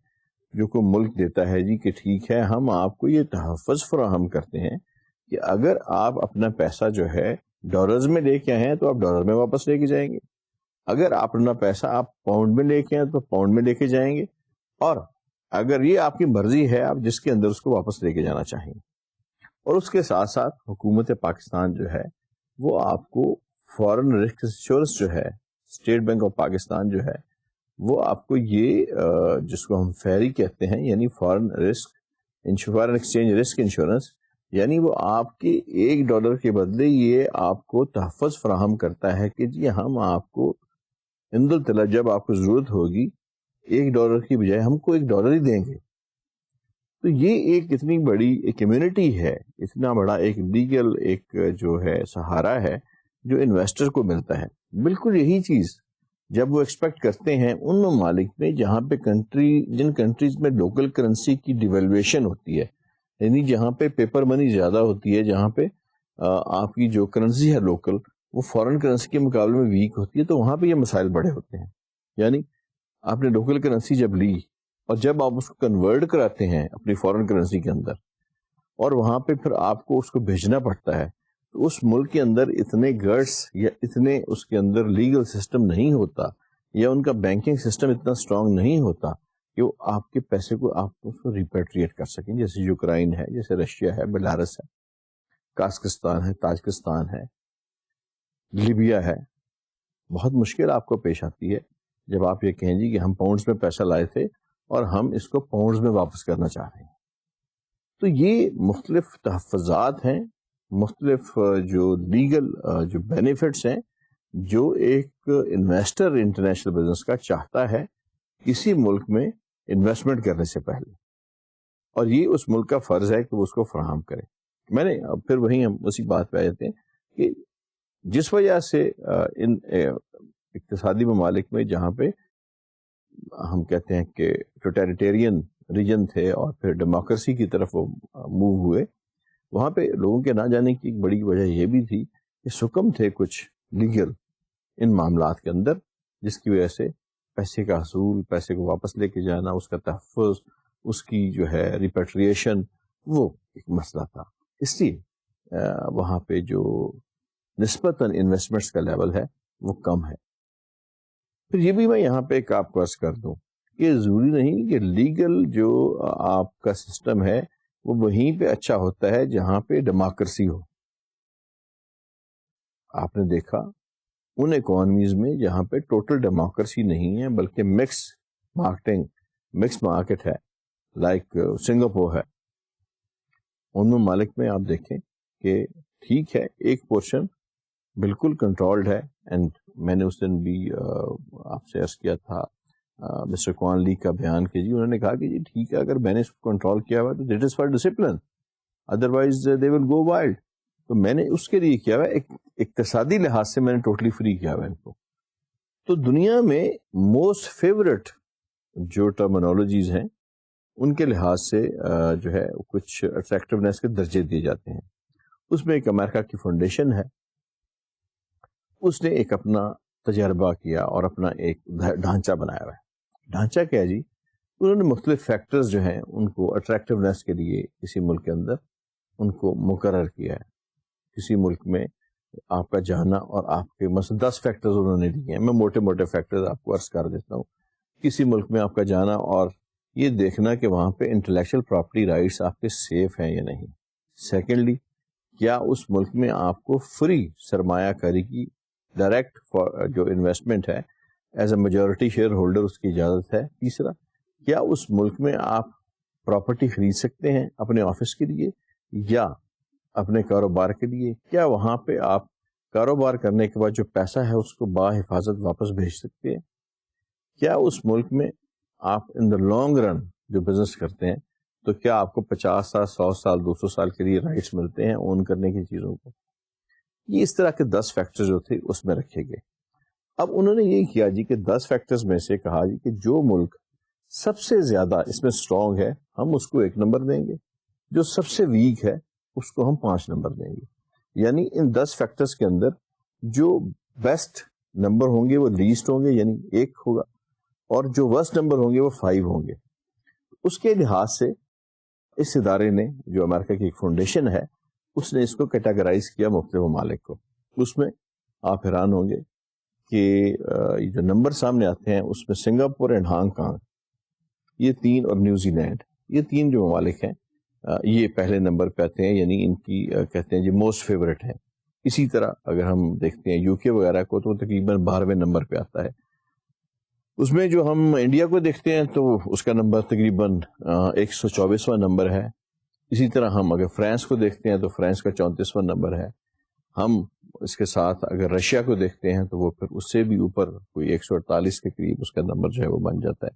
جو کو ملک دیتا ہے جی کہ ٹھیک ہے ہم آپ کو یہ تحفظ فراہم کرتے ہیں کہ اگر آپ اپنا پیسہ جو ہے ڈالرز میں لے کے آئے ہیں تو آپ ڈالر میں واپس لے کے جائیں گے, اگر آپ اپنا پیسہ آپ پاؤنڈ میں لے کے آئے تو پاؤنڈ میں لے کے جائیں گے, اور اگر یہ آپ کی مرضی ہے آپ جس کے اندر اس کو واپس لے کے جانا چاہیں گے. اور اس کے ساتھ ساتھ حکومت پاکستان جو ہے وہ آپ کو فورن رسک انشورنس جو ہے, اسٹیٹ بینک آف پاکستان جو ہے وہ آپ کو یہ جس کو ہم فیری کہتے ہیں یعنی فورن ایکسچینج رسک انشورنس, یعنی وہ آپ کے $1 کے بدلے یہ آپ کو تحفظ فراہم کرتا ہے کہ جی ہم آپ کو اندالطلع جب آپ کو ضرورت ہوگی $1 کی بجائے ہم کو $1 ہی دیں گے. تو یہ ایک اتنی بڑی ایک کمیونٹی ہے, اتنا بڑا ایک لیگل ایک جو ہے سہارا ہے جو انویسٹر کو ملتا ہے. بالکل یہی چیز جب وہ ایکسپیکٹ کرتے ہیں ان ممالک میں جہاں پہ جن کنٹریز میں لوکل کرنسی کی ڈیویلویشن ہوتی ہے, یعنی جہاں پہ پیپر منی زیادہ ہوتی ہے, جہاں پہ آپ کی جو کرنسی ہے لوکل وہ فورن کرنسی کے مقابلے میں ویک ہوتی ہے, تو وہاں پہ یہ مسائل بڑے ہوتے ہیں. یعنی آپ نے لوکل کرنسی جب لی اور جب آپ اس کو کنورٹ کراتے ہیں اپنی فورن کرنسی کے اندر اور وہاں پہ پھر آپ کو اس کو بھیجنا پڑتا ہے, تو اس ملک کے اندر اتنے گرڈس یا اتنے اس کے اندر لیگل سسٹم نہیں ہوتا یا ان کا بینکنگ سسٹم اتنا اسٹرانگ نہیں ہوتا کہ وہ آپ کے پیسے کو آپ اس کو ریپیٹریٹ کر سکیں. جیسے یوکرائن ہے, جیسے رشیا ہے, بیلاروس ہے, کازکستان ہے, تاجکستان ہے, لیبیا ہے. بہت مشکل آپ کو پیش آتی ہے جب آپ یہ کہیں جی کہ ہم پاؤنڈز میں پیسہ لائے تھے اور ہم اس کو پاؤنڈز میں واپس کرنا چاہ رہے ہیں. تو یہ مختلف تحفظات ہیں, مختلف جو لیگل جو بینیفٹس ہیں جو ایک انویسٹر انٹرنیشنل بزنس کا چاہتا ہے کسی ملک میں انویسٹمنٹ کرنے سے پہلے, اور یہ اس ملک کا فرض ہے کہ وہ اس کو فراہم کرے. میں نے پھر وہیں ہم اسی بات پہ آ جاتے ہیں کہ جس وجہ سے ان اقتصادی ممالک میں جہاں پہ ہم کہتے ہیں کہ ٹوٹلیٹیرین ریجن تھے اور پھر ڈیموکریسی کی طرف وہ موو ہوئے, وہاں پہ لوگوں کے نہ جانے کی ایک بڑی وجہ یہ بھی تھی کہ سکم تھے کچھ لیگل ان معاملات کے اندر, جس کی وجہ سے پیسے کا حصول, پیسے کو واپس لے کے جانا, اس کا تحفظ, اس کی جو ہے ریپیٹریشن, وہ ایک مسئلہ تھا. اس لیے وہاں پہ جو نسبتاً انویسٹمنٹس کا لیول ہے وہ کم ہے. پھر یہ بھی میں یہاں پہ ایک آپ کو عرض کر دوں کہ ضروری نہیں کہ لیگل جو آپ کا سسٹم ہے وہ وہیں پہ اچھا ہوتا ہے جہاں پہ ڈیموکریسی ہو. آپ نے دیکھا ان اکانومیز میں جہاں پہ ٹوٹل ڈیموکریسی نہیں ہے بلکہ مکس مارکیٹ ہے, لائک سنگاپور ہے, ان ممالک میں آپ دیکھیں کہ ٹھیک ہے ایک پورشن بالکل کنٹرولڈ ہے. اینڈ میں نے اس دن بھی آپ سے عرض کیا تھا مسٹر کوان لی کا بیان کہ جی انہوں نے کہا کہ جی ٹھیک ہے اگر میں نے اس کو کنٹرول کیا ہوا تو that is for discipline, otherwise they will go wild. تو میں نے اس کے لیے کیا ہوا اقتصادی لحاظ سے میں نے ٹوٹلی فری کیا ہوا ان کو. تو دنیا میں موسٹ فیورٹ جو ٹرمینالوجیز ہیں ان کے لحاظ سے جو ہے کچھ اٹریکٹیونیس کے درجے دیے جاتے ہیں. اس میں ایک امریکہ کی فاؤنڈیشن ہے, اس نے ایک اپنا تجربہ کیا اور اپنا ایک ڈھانچہ بنایا ہوا ہے. ڈھانچہ کیا جی؟ انہوں نے مختلف فیکٹرز جو ہیں ان کو اٹریکٹیونیس کے لیے کسی ملک کے اندر ان کو مقرر کیا ہے. کسی ملک میں آپ کا جانا اور آپ کے مثلا 10 فیکٹرز انہوں نے دیے ہیں. میں موٹے موٹے فیکٹرز آپ کو عرض کر دیتا ہوں. کسی ملک میں آپ کا جانا اور یہ دیکھنا کہ وہاں پہ انٹلیکچوئل پراپرٹی رائٹس آپ کے سیف ہیں یا نہیں. سیکنڈلی, کیا اس ملک میں آپ کو فری سرمایہ کاری کی ڈائریکٹ جو انویسٹمنٹ ہے as a majority shareholder اس کی اجازت ہے. تیسرا, کیا اس ملک میں آپ پراپرٹی خرید سکتے ہیں اپنے آفس کے لیے یا اپنے کاروبار کے لیے. کیا وہاں پہ آپ کاروبار کرنے کے بعد جو پیسہ ہے اس کو باحفاظت واپس بھیج سکتے ہیں. کیا اس ملک میں آپ ان دا لانگ رن جو بزنس کرتے ہیں تو کیا آپ کو 50 سال 100 سال 200 سال کے لیے رائٹس ملتے ہیں اون کرنے کی چیزوں کو. یہ اس طرح کے 10 فیکٹر جو تھے اس میں رکھے گئے. اب انہوں نے یہ کیا جی کہ 10 فیکٹرز میں سے کہا جی کہ جو ملک سب سے زیادہ اس میں اسٹرانگ ہے ہم اس کو 1 نمبر دیں گے, جو سب سے ویک ہے اس کو ہم 5 نمبر دیں گے. یعنی ان 10 فیکٹرز کے اندر جو بیسٹ نمبر ہوں گے وہ لیسٹ ہوں گے یعنی 1 ہوگا, اور جو ورسٹ نمبر ہوں گے وہ 5 ہوں گے. اس کے لحاظ سے اس ادارے نے جو امریکہ کی ایک فاؤنڈیشن ہے اس نے اس کو کیٹاگرائز کیا مختلف ممالک کو. اس میں آپ حیران ہوں گے کہ جو نمبر سامنے آتے ہیں اس میں سنگاپور اینڈ ہانگ کانگ یہ 3 اور نیوزی لینڈ یہ 3 جو ممالک ہیں یہ پہلے نمبر پہ آتے ہیں, یعنی ان کی کہتے ہیں جی موسٹ فیوریٹ ہیں. اسی طرح اگر ہم دیکھتے ہیں یو کے وغیرہ کو تو تقریباً 12ویں نمبر پہ آتا ہے. اس میں جو ہم انڈیا کو دیکھتے ہیں تو اس کا نمبر تقریباً 124واں نمبر ہے. اسی طرح ہم اگر فرانس کو دیکھتے ہیں تو فرانس کا 34واں نمبر ہے. ہم اس کے ساتھ اگر رشیا کو دیکھتے ہیں تو وہ پھر اس سے بھی اوپر کوئی 148 کے قریب اس کا نمبر جو ہے وہ بن جاتا ہے.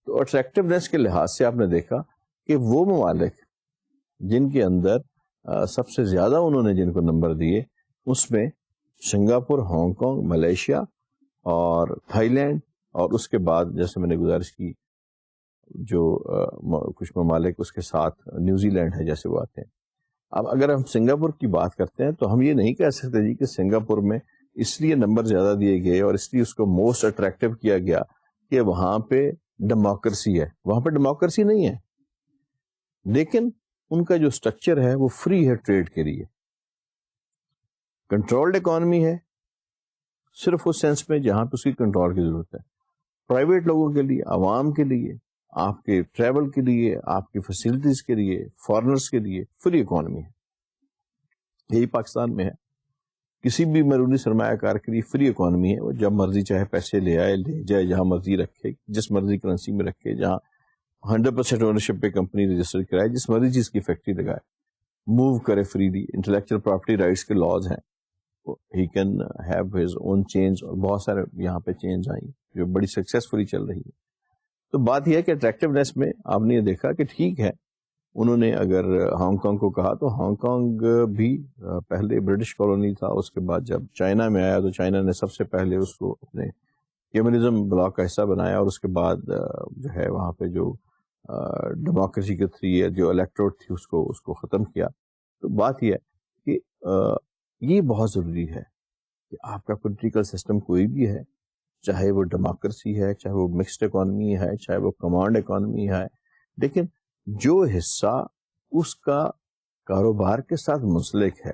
تو اٹریکٹیونیس کے لحاظ سے آپ نے دیکھا کہ وہ ممالک جن کے اندر سب سے زیادہ انہوں نے جن کو نمبر دیے اس میں سنگاپور, ہانگ کانگ, ملیشیا اور تھائی لینڈ, اور اس کے بعد جیسے میں نے گزارش کی جو کچھ ممالک اس کے ساتھ نیوزی لینڈ ہے جیسے وہ آتے ہیں. اب اگر ہم سنگاپور کی بات کرتے ہیں تو ہم یہ نہیں کہہ سکتے جی کہ سنگاپور میں اس لیے نمبر زیادہ دیے گئے اور اس لیے اس کو موسٹ اٹریکٹیو کیا گیا کہ وہاں پہ ڈیموکریسی ہے. وہاں پہ ڈیموکریسی نہیں ہے, لیکن ان کا جو اسٹرکچر ہے وہ فری ہے ٹریڈ کے لیے. کنٹرولڈ اکانومی ہے صرف اس سینس میں جہاں پہ اس کی کنٹرول کی ضرورت ہے. پرائیویٹ لوگوں کے لیے, عوام کے لیے, آپ کے ٹریول کے لیے, آپ کی فیسلٹیز کے لیے, فارنرز کے لیے فری اکانومی ہے. یہی پاکستان میں ہے. کسی بھی بیرونی سرمایہ کار کے لیے فری اکانومی ہے. وہ جب مرضی چاہے پیسے لے آئے, لے جائے, جہاں مرضی رکھے, جس مرضی کرنسی میں رکھے, جہاں 100% اونرشپ پہ کمپنی رجسٹر کرائے, جس مرضی چیز کی فیکٹری لگائے, موو کرے فریلی. انٹلیکچوئل پراپرٹی رائٹس کے لاز ہیں, he can have his own change, اور بہت سارے یہاں پہ چینج آئی جو بڑی سکسیسفلی چل رہی ہے. تو بات یہ ہے کہ اٹریکٹیونیس میں آپ نے یہ دیکھا کہ ٹھیک ہے انہوں نے اگر ہانگ کانگ کو کہا تو ہانگ کانگ بھی پہلے برٹش کالونی تھا. اس کے بعد جب چائنا میں آیا تو چائنا نے سب سے پہلے اس کو اپنے کمیونزم بلاک کا حصہ بنایا, اور اس کے بعد جو ہے وہاں پہ جو ڈیموکریسی کے تھری جو الیکٹروٹ تھی اس کو ختم کیا. تو بات یہ ہے کہ یہ بہت ضروری ہے کہ آپ کا پولیٹیکل سسٹم کوئی بھی ہے, چاہے وہ ڈیموکریسی ہے, چاہے وہ مکسڈ اکانومی ہے, چاہے وہ کمانڈ اکانومی ہے, لیکن جو حصہ اس کا کاروبار کے ساتھ منسلک ہے,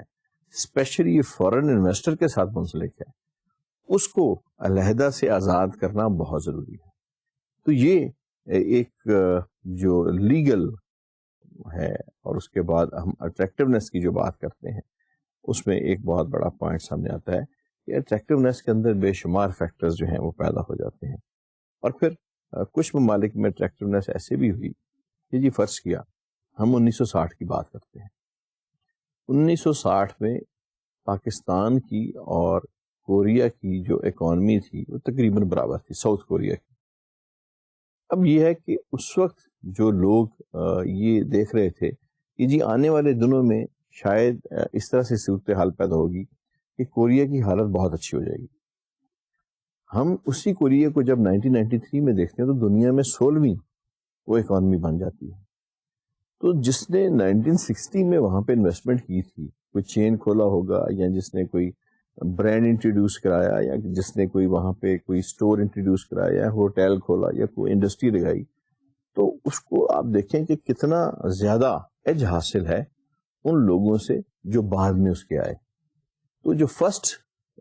اسپیشلی فورن انویسٹر کے ساتھ منسلک ہے, اس کو علیحدہ سے آزاد کرنا بہت ضروری ہے. تو یہ ایک جو لیگل ہے, اور اس کے بعد ہم اٹریکٹیونیس کی جو بات کرتے ہیں اس میں ایک بہت بڑا پوائنٹ سامنے آتا ہے کہ اٹریکٹیونیس کے اندر بے شمار فیکٹرز جو ہیں وہ پیدا ہو جاتے ہیں. اور پھر کچھ ممالک میں اٹریکٹیونیس ایسے بھی ہوئی کہ جی فرض کیا ہم 1960 کی بات کرتے ہیں. 1960 میں پاکستان کی اور کوریا کی جو اکانومی تھی وہ تقریباً برابر تھی, ساؤتھ کوریا کی. اب یہ ہے کہ اس وقت جو لوگ یہ دیکھ رہے تھے کہ جی آنے والے دنوں میں شاید اس طرح سے صورتحال پیدا ہوگی کہ کوریا کی حالت بہت اچھی ہو جائے گی. ہم اسی کوریا کو جب 1993 میں دیکھتے ہیں تو دنیا میں 16ویں وہ اکانومی بن جاتی ہے. تو جس نے 1960 میں وہاں پہ انویسٹمنٹ کی تھی, کوئی چین کھولا ہوگا یا جس نے کوئی برانڈ انٹروڈیوس کرایا یا جس نے کوئی وہاں پہ کوئی اسٹور انٹروڈیوس کرایا یا ہوٹل کھولا یا کوئی انڈسٹری لگائی, تو اس کو آپ دیکھیں کہ کتنا زیادہ ایج حاصل ہے ان لوگوں سے جو بعد میں اس کے آئے. تو جو فرسٹ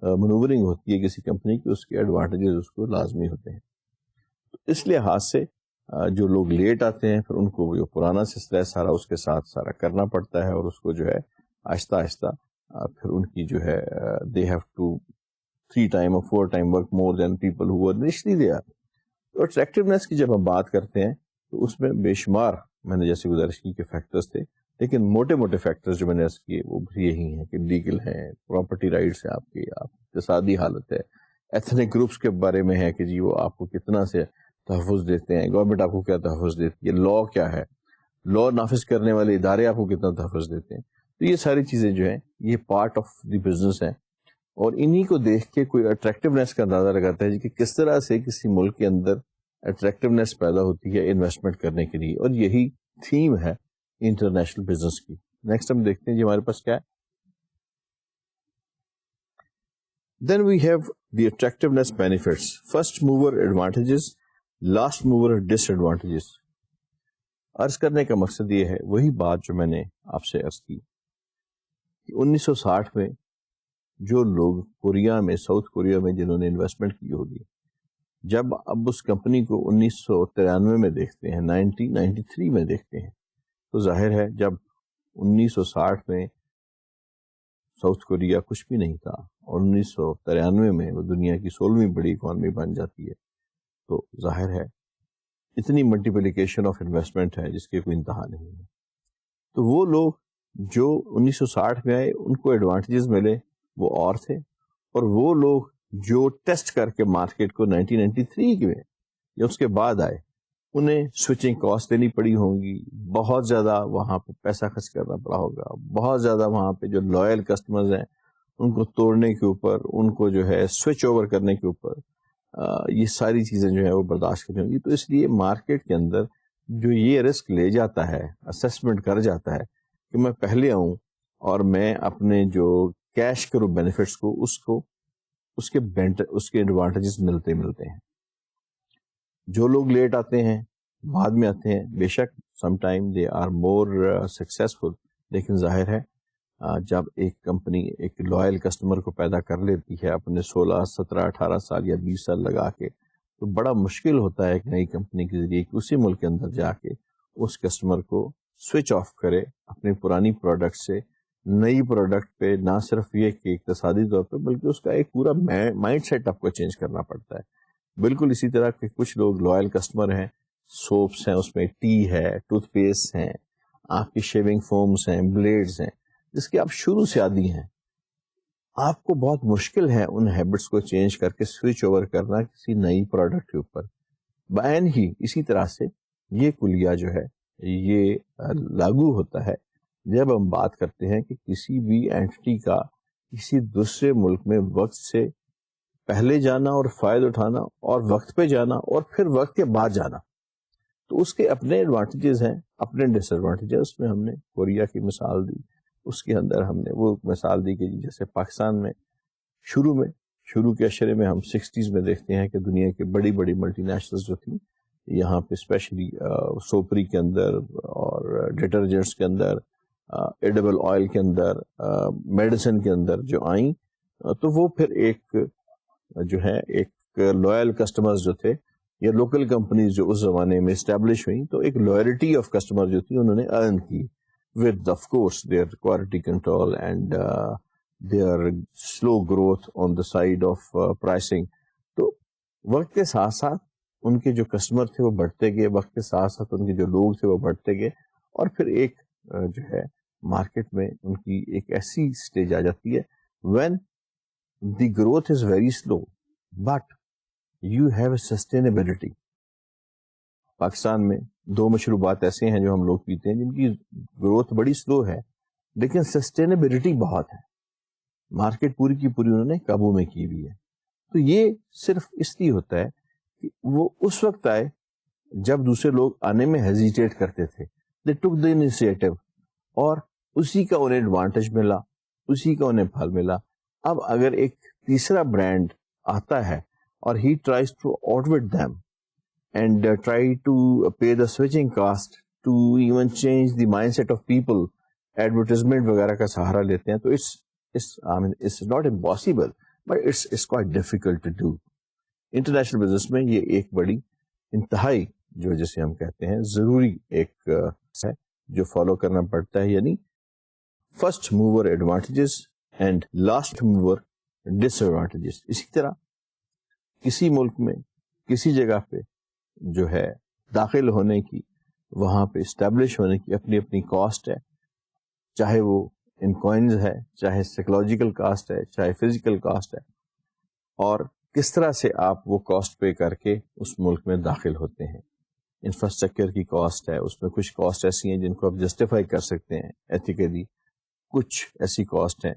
منورنگ ہوتی ہے کسی کمپنی کی, اس کے ایڈوانٹیجز اس کو لازمی ہوتے ہیں. اس لحاظ سے جو لوگ لیٹ آتے ہیں پھر ان کو جو پرانا سلسلہ ہے سارا اس کے ساتھ سارا کرنا پڑتا ہے, اور اس کو جو ہے آہستہ آہستہ پھر ان کی جو ہے دے ہیو ٹو 3 ٹائم اور 4 time work more than people who are initially there. تو اٹریکٹیونیس کی جب ہم بات کرتے ہیں تو اس میں بے شمار میں نے جیسے گزارش کی کہ فیکٹرز تھے, لیکن موٹے موٹے فیکٹرز جو میں نے کیے وہ بھی یہی ہیں کہ لیگل ہیں, پراپرٹی رائٹس ہیں آپ کی, اقتصادی حالت ہے, ایتھنک گروپس کے بارے میں ہے کہ جی وہ آپ کو کتنا سے تحفظ دیتے ہیں, گورنمنٹ آپ کو کیا تحفظ دیتی ہے, لا کیا ہے, لا نافذ کرنے والے ادارے آپ کو کتنا تحفظ دیتے ہیں. تو یہ ساری چیزیں جو ہیں یہ پارٹ آف دی بزنس ہیں, اور انہی کو دیکھ کے کوئی اٹریکٹیونیس کا اندازہ لگاتا ہے جی کہ کس طرح سے کسی ملک کے اندر اٹریکٹیونیس پیدا ہوتی ہے انویسٹمنٹ کرنے کے لیے, اور یہی تھیم ہے انٹرنیشنل بزنس کی. نیکسٹ ہم دیکھتے ہیں جی ہمارے پاس کیا ہے. Then we have the attractiveness benefits, first mover advantages, last mover disadvantages. عرض کرنے کا مقصد یہ ہے وہی بات جو میں نے آپ سے عرض کی کہ 1960 میں جو لوگ کوریا میں, ساؤتھ کوریا میں جنہوں نے انویسٹمنٹ کی ہوگی, جب اب اس کمپنی کو 1993 میں دیکھتے ہیں, 1993 میں دیکھتے ہیں, تو ظاہر ہے جب 1960 میں ساؤتھ کوریا کچھ بھی نہیں تھا اور 1993 میں وہ دنیا کی 16ویں بڑی اکانومی بن جاتی ہے, تو ظاہر ہے اتنی ملٹیپلیکیشن آف انویسٹمنٹ ہے جس کے کوئی انتہا نہیں ہے. تو وہ لوگ جو 1960 میں آئے ان کو ایڈوانٹیجز ملے وہ اور تھے, اور وہ لوگ جو ٹیسٹ کر کے مارکیٹ کو 1993 میں یا اس کے بعد آئے انہیں سوئچنگ کاسٹ دینی پڑی ہوں گی, بہت زیادہ وہاں پہ پیسہ خرچ کرنا پڑا ہوگا, بہت زیادہ وہاں پہ جو لوئل کسٹمرز ہیں ان کو توڑنے کے اوپر, ان کو جو ہے سوئچ اوور کرنے کے اوپر یہ ساری چیزیں جو ہے وہ برداشت کرنی ہوگی. تو اس لیے مارکیٹ کے اندر جو یہ رسک لے جاتا ہے, اسیسمنٹ کر جاتا ہے کہ میں پہلے آؤں اور میں اپنے جو کیش کروں بینیفٹس کو اس کے ایڈوانٹیجز ملتے ہیں. جو لوگ لیٹ آتے ہیں, بعد میں آتے ہیں, بے شک some time they are more successful, لیکن ظاہر ہے جب ایک کمپنی ایک لوئل کسٹمر کو پیدا کر لیتی ہے اپنے 16 17 18 سال یا 20 سال لگا کے, تو بڑا مشکل ہوتا ہے ایک نئی کمپنی کے ذریعے کہ اسی ملک کے اندر جا کے اس کسٹمر کو سوئچ آف کرے اپنی پرانی پروڈکٹ سے نئی پروڈکٹ پہ. نہ صرف یہ کہ اقتصادی طور پہ بلکہ اس کا ایک پورا مائنڈ سیٹ آپ کو چینج کرنا پڑتا ہے. بالکل اسی طرح کے کچھ لوگ لوئل کسٹمر ہیں, سوپس ہیں, اس میں ٹی ہے, ٹوتھ پیسٹ ہیں, آپ کی شیونگ فومس ہیں, بلیڈز ہیں, جس کے آپ شروع سے عادی ہیں. آپ کو بہت مشکل ہے ان ہیبٹس کو چینج کر کے سوئچ اوور کرنا کسی نئی پروڈکٹ کے اوپر. بین ہی اسی طرح سے یہ کلیہ جو ہے یہ لاگو ہوتا ہے جب ہم بات کرتے ہیں کہ کسی بھی اینٹی کا کسی دوسرے ملک میں وقت سے پہلے جانا اور فائدہ اٹھانا, اور وقت پہ جانا, اور پھر وقت کے بعد جانا. تو اس کے اپنے ایڈوانٹیجز ہیں, اپنے ڈس ایڈوانٹیجز. اس میں ہم نے کوریا کی مثال دی, اس کے اندر ہم نے وہ مثال دی کہ جیسے پاکستان میں شروع کے اشرے میں ہم 60s میں دیکھتے ہیں کہ دنیا کی بڑی بڑی ملٹی نیشنلز جو تھیں یہاں پہ اسپیشلی سوپری کے اندر اور ڈٹرجنٹس کے اندر, ایڈیبل آئل کے اندر, میڈیسن کے اندر جو آئیں, تو وہ پھر ایک جو ہے ایک لوئل کسٹمرز جو تھے یا لوکل کمپنیز جو اس زمانے میں اسٹیبلش ہوئیں, تو ایک لوئلٹی آف کسٹمر جو تھی انہوں نے ارن کی with of course their quality control and their slow growth on the side of pricing. تو وقت کے ساتھ ساتھ ان کے جو کسٹمر تھے وہ بڑھتے گئے, وقت کے ساتھ ساتھ ان کے جو لوگ تھے وہ بڑھتے گئے, اور پھر ایک جو ہے مارکیٹ میں ان کی ایک ایسی سٹیج آ جاتی ہے when the growth is very slow but you have a sustainability. Pakistan میں 2 مشروبات ایسے ہیں جو ہم لوگ پیتے ہیں جن کی گروتھ بڑی سلو ہے لیکن سسٹینیبلٹی بہت ہے, مارکیٹ پوری کی پوری انہوں نے قابو میں کی ہوئی ہے. تو یہ صرف اس لیے ہوتا ہے کہ وہ اس وقت آئے جب دوسرے لوگ آنے میں ہیزیٹیٹ کرتے تھے, دے ٹک دی انیشیٹو, اور اسی کا انہیں ایڈوانٹیج ملا, اسی کا انہیں پھل ملا. اب اگر ایک تیسرا برانڈ آتا ہے اور he tries to outwit them and try to pay the switching cost to even change the mindset of people, advertisement وغیرہ کا سہارا لیتے ہیں, تو it's not impossible but it's quite difficult to do. International business میں یہ ایک بڑی انتہائی جو جسے ہم کہتے ہیں ضروری ایک ہے جو فالو کرنا پڑتا ہے, یعنی first mover advantages and last mover disadvantages. اسی طرح کسی ملک میں کسی جگہ پہ جو ہے داخل ہونے کی, وہاں پہ اسٹیبلش ہونے کی اپنی اپنی کاسٹ ہے, چاہے وہ ان کوائنز ہے, چاہے سائیکولوجیکل کاسٹ ہے, چاہے فزیکل کاسٹ ہے, اور کس طرح سے آپ وہ کاسٹ پے کر کے اس ملک میں داخل ہوتے ہیں. انفراسٹرکچر کی کاسٹ ہے, اس میں کچھ کاسٹ ایسی ہیں جن کو آپ جسٹیفائی کر سکتے ہیں ایتھیکلی, کچھ ایسی کاسٹ ہیں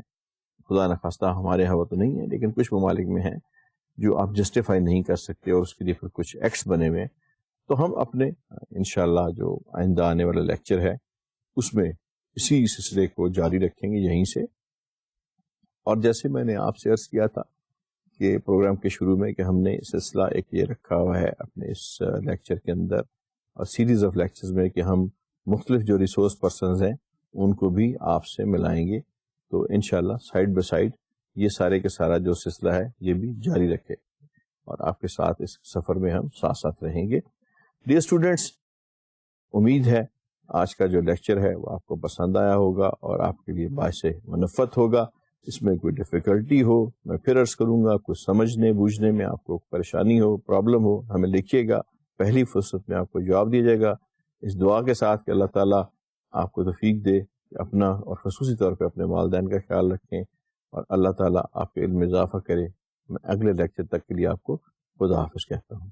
خدا نخواستہ ہمارے یہاں وہ تو نہیں ہے لیکن کچھ ممالک میں ہیں جو آپ جسٹیفائی نہیں کر سکتے اور اس کے لیے پھر کچھ ایکٹس بنے ہوئے ہیں. تو ہم اپنے انشاءاللہ جو آئندہ آنے والا لیکچر ہے اس میں اسی سلسلے کو جاری رکھیں گے یہیں سے. اور جیسے میں نے آپ سے عرض کیا تھا کہ پروگرام کے شروع میں کہ ہم نے سلسلہ ایک یہ رکھا ہوا ہے اپنے اس لیکچر کے اندر اور سیریز آف لیکچرز میں کہ ہم مختلف جو ریسورس پرسنز ہیں ان کو بھی آپ سے ملائیں گے. تو انشاءاللہ سائڈ بائی سائڈ یہ سارے کے سارا جو سلسلہ ہے یہ بھی جاری رکھے اور آپ کے ساتھ اس سفر میں ہم ساتھ ساتھ رہیں گے. ڈیئر اسٹوڈینٹس, امید ہے آج کا جو لیکچر ہے وہ آپ کو پسند آیا ہوگا اور آپ کے لیے باعث منفعت ہوگا. اس میں کوئی ڈیفیکلٹی ہو میں پھر عرض کروں گا, کچھ سمجھنے بوجھنے میں آپ کو پریشانی ہو, پرابلم ہو, ہمیں لکھیے گا, پہلی فرصت میں آپ کو جواب دیا جائے گا, اس دعا کے ساتھ کہ اللہ تعالیٰ آپ کو توفیق دے کہ اپنا اور خصوصی طور پہ اپنے والدین کا خیال رکھیں اور اللہ تعالیٰ آپ کے علم میں اضافہ کرے. میں اگلے لیکچر تک کے لیے آپ کو خدا حافظ کہتا ہوں.